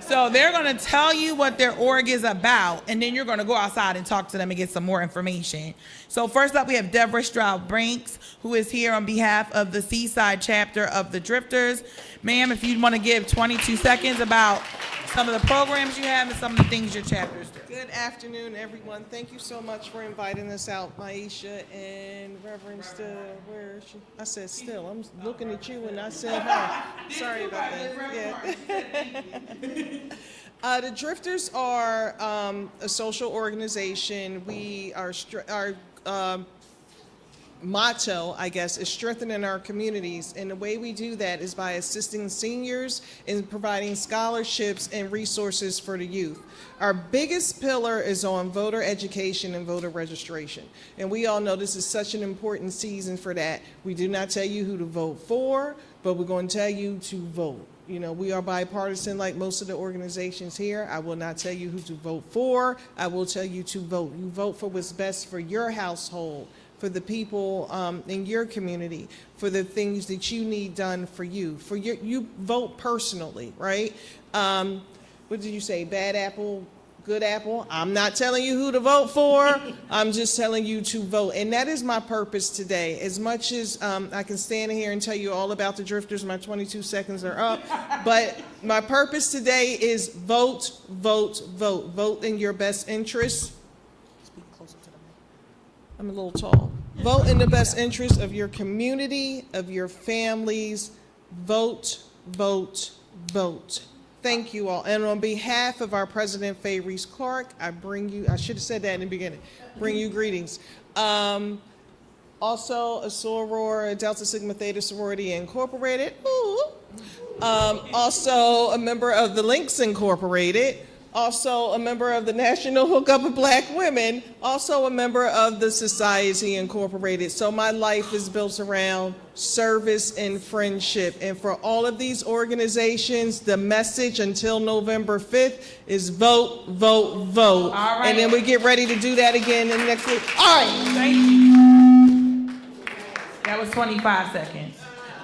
[SPEAKER 2] So they're going to tell you what their org is about, and then you're going to go outside and talk to them and get some more information. So first up, we have Deborah Stroud-Brinks, who is here on behalf of the Seaside chapter of the Drifters. Ma'am, if you want to give 22 seconds about some of the programs you have and some of the things your chapters do.
[SPEAKER 21] Good afternoon, everyone. Thank you so much for inviting us out, Maisha and Reverend Still. Where is she? I said Still. I'm looking at you and I said her. Sorry about that. Yeah. The Drifters are a social organization. Our motto, I guess, is strengthening our communities. And the way we do that is by assisting seniors and providing scholarships and resources for the youth. Our biggest pillar is on voter education and voter registration. And we all know this is such an important season for that. We do not tell you who to vote for, but we're going to tell you to vote. You know, we are bipartisan like most of the organizations here. I will not tell you who to vote for. I will tell you to vote. You vote for what's best for your household, for the people in your community, for the things that you need done for you. You vote personally, right? What did you say, bad apple, good apple? I'm not telling you who to vote for. I'm just telling you to vote. And that is my purpose today. As much as I can stand here and tell you all about the Drifters, my 22 seconds are up. But my purpose today is vote, vote, vote. Vote in your best interest. I'm a little tall. Vote in the best interest of your community, of your families. Vote, vote, vote. Thank you all. And on behalf of our President, Faye Reese Clark, I should have said that in the beginning, bring you greetings. Also, a soror, Delta Sigma Theta Sorority Incorporated. Ooh. Also a member of the Links Incorporated. Also a member of the National Hookup of Black Women, also a member of the Society Incorporated. So my life is built around service and friendship. And for all of these organizations, the message until November 5th is vote, vote, vote.
[SPEAKER 2] All right.
[SPEAKER 21] And then we get ready to do that again in the next week. All right.
[SPEAKER 2] Thank you. That was 25 seconds.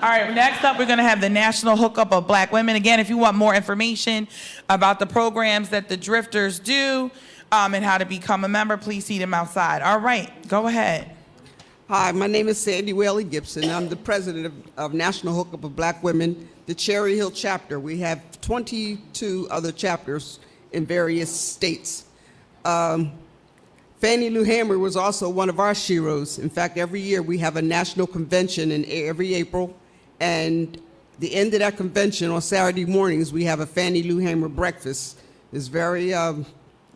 [SPEAKER 2] All right, next up, we're going to have the National Hookup of Black Women. Again, if you want more information about the programs that the Drifters do and how to become a member, please see them outside. All right, go ahead.
[SPEAKER 22] Hi, my name is Sandy Whaley Gibson. I'm the president of National Hookup of Black Women, the Cherry Hill chapter. We have 22 other chapters in various states. Fannie Lou Hamer was also one of our sheroes. In fact, every year we have a national convention in every April. And the end of that convention on Saturday mornings, we have a Fannie Lou Hamer breakfast. It's very,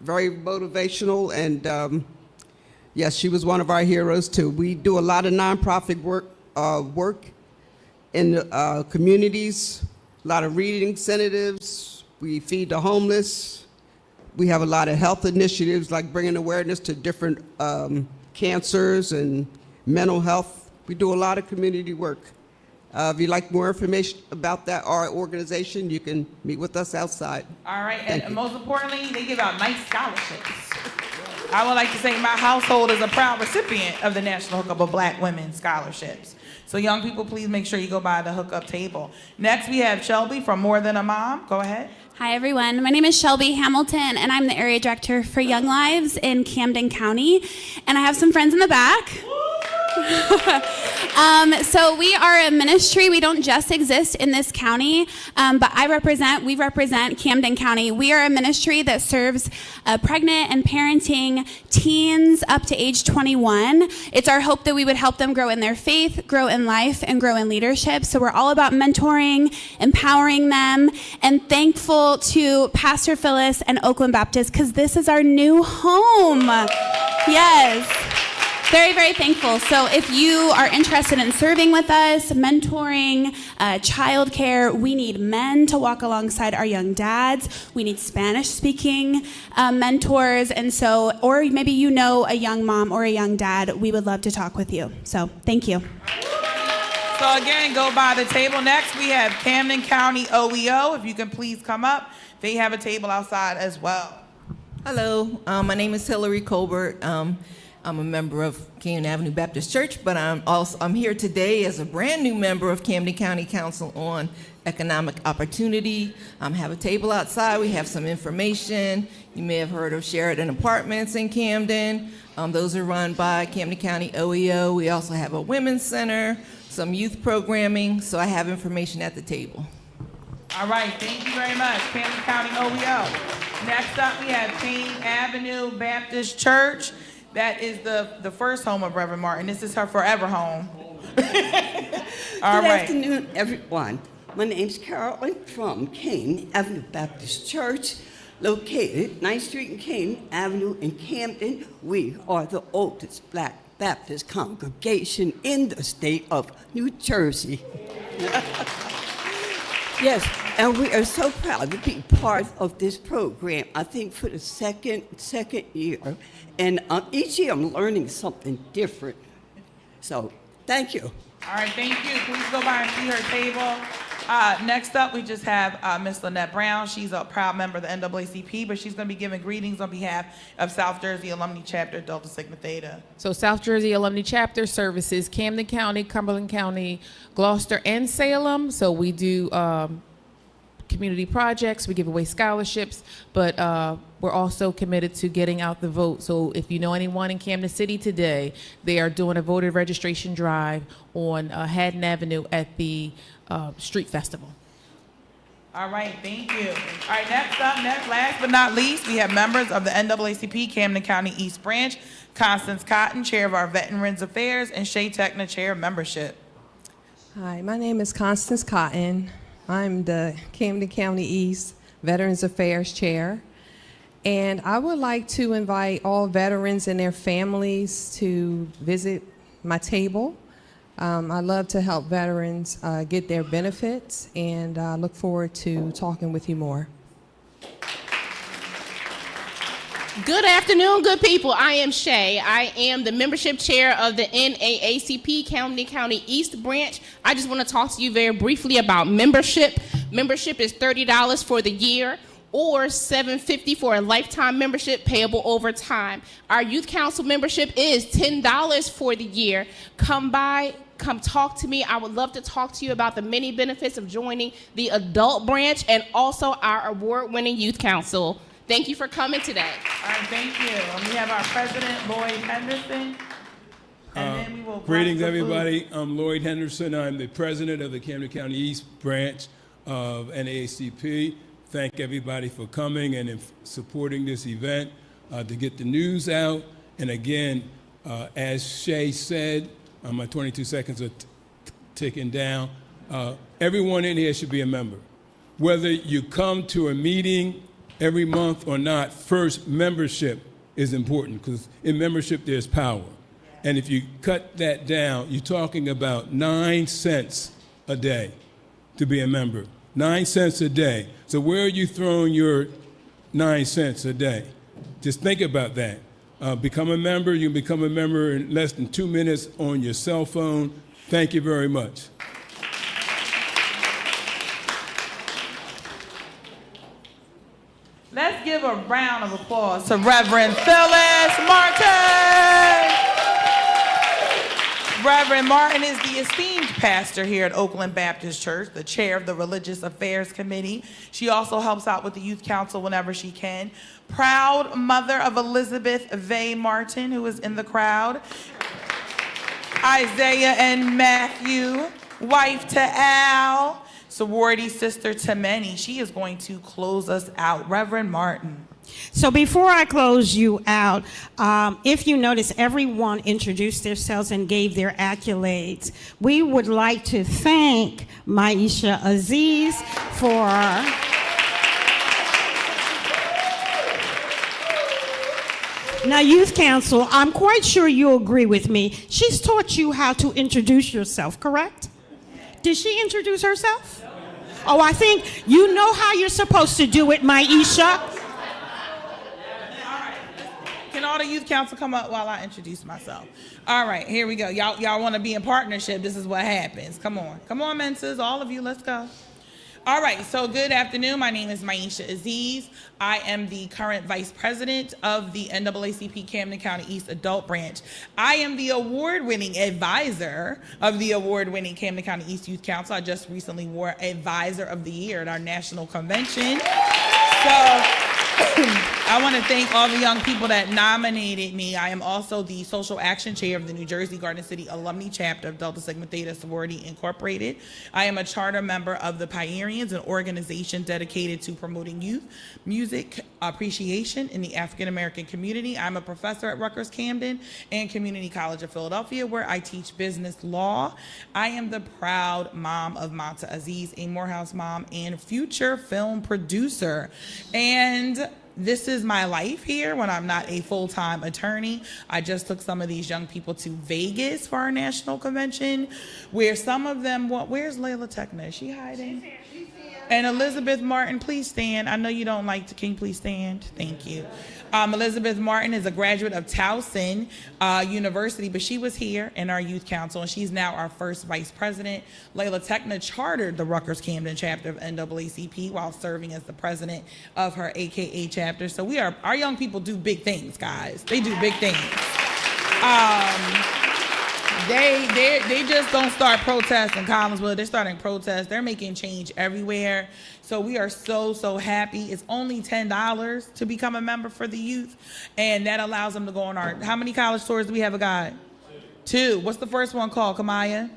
[SPEAKER 22] very motivational, and yes, she was one of our heroes too. We do a lot of nonprofit work in the communities, a lot of reading incentives. We feed the homeless. We have a lot of health initiatives like bringing awareness to different cancers and mental health. We do a lot of community work. If you'd like more information about that, our organization, you can meet with us outside.
[SPEAKER 2] All right, and most importantly, they give out nice scholarships. I would like to say my household is a proud recipient of the National Hookup of Black Women scholarships. So young people, please make sure you go by the hookup table. Next, we have Shelby from More Than a Mom. Go ahead.
[SPEAKER 23] Hi, everyone. My name is Shelby Hamilton, and I'm the area director for Young Lives in Camden County. And I have some friends in the back. So we are a ministry. We don't just exist in this county, but we represent Camden County. We are a ministry that serves pregnant and parenting teens up to age 21. It's our hope that we would help them grow in their faith, grow in life, and grow in leadership. So we're all about mentoring, empowering them, and thankful to Pastor Phyllis and Oakland Baptist because this is our new home. Yes. Very, very thankful. So if you are interested in serving with us, mentoring, childcare, we need men to walk alongside our young dads. We need Spanish-speaking mentors. And so, or maybe you know a young mom or a young dad, we would love to talk with you. So thank you.
[SPEAKER 2] So again, go by the table. Next, we have Camden County OEO. If you can please come up. They have a table outside as well.
[SPEAKER 3] Hello, my name is Hillary Colbert. I'm a member of Camden Avenue Baptist Church, but I'm here today as a brand new member of Camden County Council on Economic Opportunity. Have a table outside. We have some information. You may have heard of Sheridan Apartments in Camden. Those are run by Camden County OEO. We also have a women's center, some youth programming. So I have information at the table.
[SPEAKER 2] All right, thank you very much, Camden County OEO. Next up, we have Payne Avenue Baptist Church. That is the first home of Reverend Martin. This is her forever home.
[SPEAKER 10] Good afternoon, everyone. My name's Carolyn from Kane Avenue Baptist Church, located 9th Street and Kane Avenue in Camden. We are the oldest Black Baptist congregation in the state of New Jersey. Yes, and we are so proud to be part of this program. I think for the second year, and each year I'm learning something different. So, thank you.
[SPEAKER 2] All right, thank you. Please go by and see her table. Next up, we just have Miss Lynette Brown. She's a proud member of the NAACP, but she's going to be giving greetings on behalf of South Jersey Alumni Chapter Delta Sigma Theta.
[SPEAKER 5] So South Jersey Alumni Chapter services Camden County, Cumberland County, Gloucester, and Salem. So we do community projects, we give away scholarships, but we're also committed to getting out the vote. So if you know anyone in Camden City today, they are doing a voter registration drive on Haddon Avenue at the Street Festival.
[SPEAKER 2] All right, thank you. All right, next up, last but not least, we have members of the NAACP Camden County East Branch, Constance Cotton, Chair of our Veterans Affairs, and Shay Techna, Chair of Membership.
[SPEAKER 8] Hi, my name is Constance Cotton. I'm the Camden County East Veterans Affairs Chair. And I would like to invite all veterans and their families to visit my table. I love to help veterans get their benefits, and I look forward to talking with you more.
[SPEAKER 24] Good afternoon, good people. I am Shay. I am the membership chair of the NAACP Camden County East Branch. I just want to talk to you very briefly about membership. Membership is $30 for the year or $7.50 for a lifetime membership payable over time. Our youth council membership is $10 for the year. Come by, come talk to me. I would love to talk to you about the many benefits of joining the adult branch and also our award-winning youth council. Thank you for coming today.
[SPEAKER 2] All right, thank you. And we have our president, Lloyd Henderson. And then we will
[SPEAKER 25] greetings, everybody. I'm Lloyd Henderson. I'm the president of the Camden County East Branch of NAACP. Thank everybody for coming and supporting this event to get the news out. And again, as Shay said, my 22 seconds are ticking down. Everyone in here should be a member. Whether you come to a meeting every month or not, first, membership is important because in membership there's power. And if you cut that down, you're talking about 9 cents a day to be a member. 9 cents a day. So where are you throwing your 9 cents a day? Just think about that. Become a member. You can become a member in less than 2 minutes on your cell phone. Thank you very much.
[SPEAKER 2] Let's give a round of applause to Reverend Phyllis Martin. Reverend Martin is the esteemed pastor here at Oakland Baptist Church, the chair of the Religious Affairs Committee. She also helps out with the Youth Council whenever she can. Proud mother of Elizabeth Vay Martin, who is in the crowd. Isaiah and Matthew, wife to Al. Sorority sister to many. She is going to close us out. Reverend Martin.
[SPEAKER 1] So before I close you out, if you notice, everyone introduced themselves and gave their accolades. We would like to thank Maisha Aziz Now, Youth Council, I'm quite sure you'll agree with me. She's taught you how to introduce yourself, correct? Did she introduce herself? Oh, I think you know how you're supposed to do it, Maisha.
[SPEAKER 2] Can all the youth council come up while I introduce myself? All right, here we go. Y'all want to be in partnership. This is what happens. Come on, Menses, all of you, let's go. All right, so good afternoon. My name is Maisha Aziz. I am the current vice president of the NAACP Camden County East Adult Branch. I am the award-winning advisor of the award-winning Camden County East Youth Council. I just recently wore Advisor of the Year at our national convention. So I want to thank all the young people that nominated me. I am also the social action chair of the New Jersey Garden City Alumni Chapter of Delta Sigma Theta Sorority Incorporated. I am a charter member of the Pioneers, an organization dedicated to promoting youth music appreciation in the African American community. I'm a professor at Rutgers Camden and Community College of Philadelphia, where I teach business law. I am the proud mom of Mata Aziz, a Morehouse mom and future film producer. And this is my life here when I'm not a full-time attorney. I just took some of these young people to Vegas for our national convention, where some of them, where's Layla Techna? Is she hiding? And Elizabeth Martin, please stand. I know you don't like to, can you please stand? Thank you. Elizabeth Martin is a graduate of Towson University, but she was here in our youth council, and she's now our first vice president. Layla Techna chartered the Rutgers Camden chapter of NAACP while serving as the president of her AKA chapter. So our young people do big things, guys. They do big things. They just don't start protests in Collinswood. They're starting protests. They're making change everywhere. So we are so happy. It's only $10 to become a member for the youth. And that allows them to go on how many college tours do we have, a guy? Two. What's the first one called, Kamaya?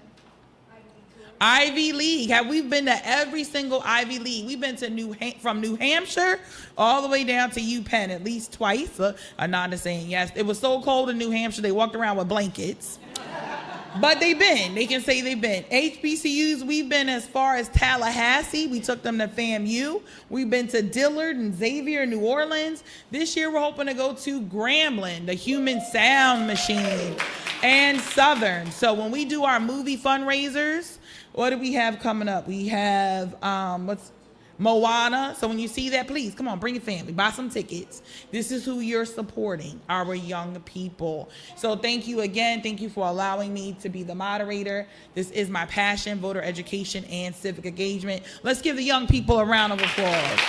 [SPEAKER 2] Ivy League. We've been to every single Ivy League. We've been to from New Hampshire all the way down to UPenn at least twice. Anonda's saying yes. It was so cold in New Hampshire, they walked around with blankets. But they can say they've been. HBCUs, we've been as far as Tallahassee. We took them to FAMU. We've been to Dillard and Xavier, New Orleans. This year we're hoping to go to Grambling, the Human Sound Machine, and Southern. So when we do our movie fundraisers, what do we have coming up? We have, Moana. So when you see that, please, come on, bring your family, buy some tickets. This is who you're supporting, our young people. So thank you again. Thank you for allowing me to be the moderator. This is my passion, voter education and civic engagement. Let's give the young people a round of applause.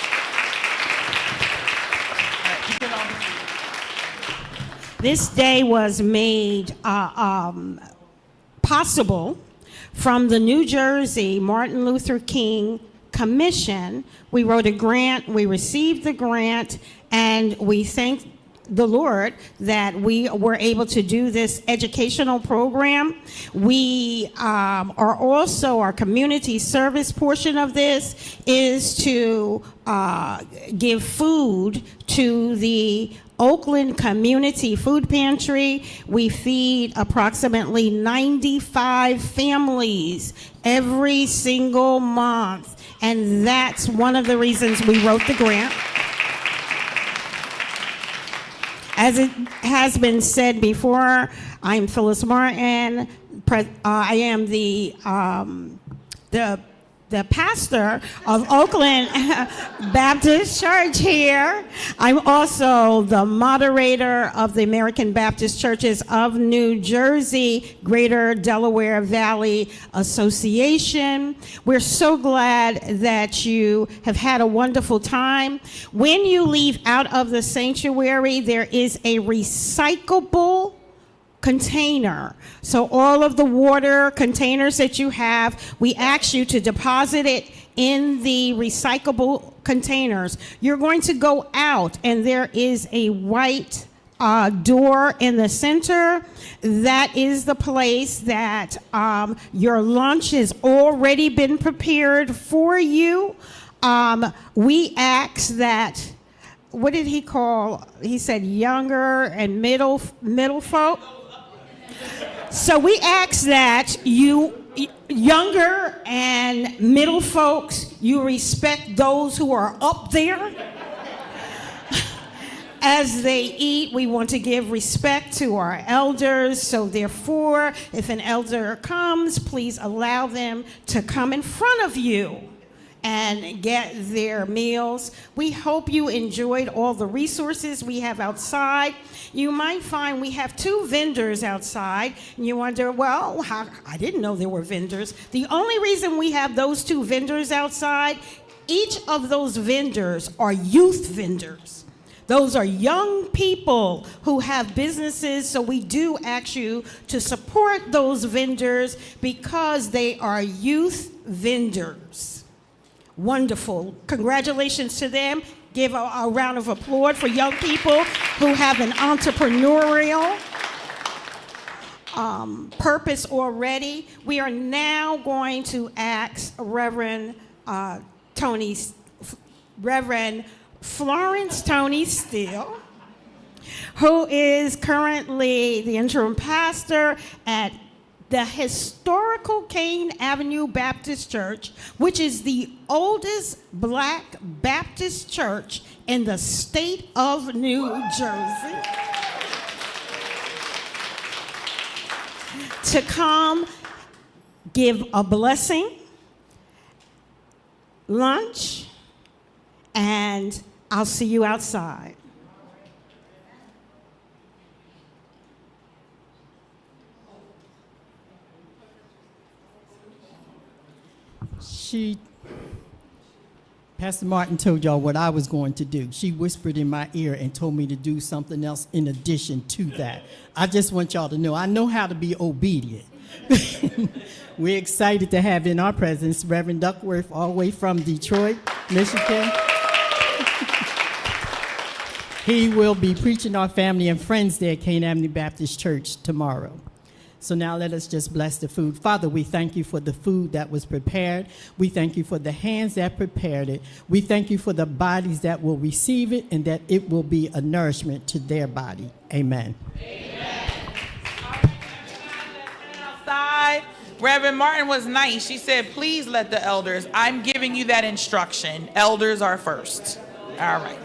[SPEAKER 1] This day was made possible from the New Jersey Martin Luther King Commission. We wrote a grant, we received the grant, and we thank the Lord that we were able to do this educational program. We are also, our community service portion of this is to give food to the Oakland Community Food Pantry. We feed approximately 95 families every single month. And that's one of the reasons we wrote the grant. As it has been said before, I'm Phyllis Martin. I am the pastor of Oakland Baptist Church here. I'm also the moderator of the American Baptist Churches of New Jersey, Greater Delaware Valley Association. We're so glad that you have had a wonderful time. When you leave out of the sanctuary, there is a recyclable container. So all of the water containers that you have, we ask you to deposit it in the recyclable containers. You're going to go out and there is a white door in the center. That is the place that your lunch has already been prepared for you. We ask that, what did he call? He said younger and middle folk. So we ask that you younger and middle folks, you respect those who are up there. As they eat, we want to give respect to our elders. So therefore, if an elder comes, please allow them to come in front of you and get their meals. We hope you enjoyed all the resources we have outside. You might find we have 2 vendors outside, and you wonder, well, I didn't know there were vendors. The only reason we have those 2 vendors outside, each of those vendors are youth vendors. Those are young people who have businesses, so we do ask you to support those vendors because they are youth vendors. Wonderful. Congratulations to them. Give a round of applause for young people who have an entrepreneurial purpose already. We are now going to ask Reverend Florence Tony Steele, who is currently the interim pastor at the historical Kane Avenue Baptist Church, which is the oldest Black Baptist church in the state of New Jersey, to come give a blessing, lunch, and I'll see you outside.
[SPEAKER 9] Pastor Martin told y'all what I was going to do. She whispered in my ear and told me to do something else in addition to that. I just want y'all to know I know how to be obedient. We're excited to have in our presence Reverend Duckworth, all the way from Detroit, Michigan. He will be preaching our family and friends there at Kane Avenue Baptist Church tomorrow. So now let us just bless the food. Father, we thank you for the food that was prepared. We thank you for the hands that prepared it. We thank you for the bodies that will receive it and that it will be a nourishment to their body. Amen.
[SPEAKER 2] Outside, Reverend Martin was nice. She said, please let the elders, I'm giving you that instruction. Elders are first. All right.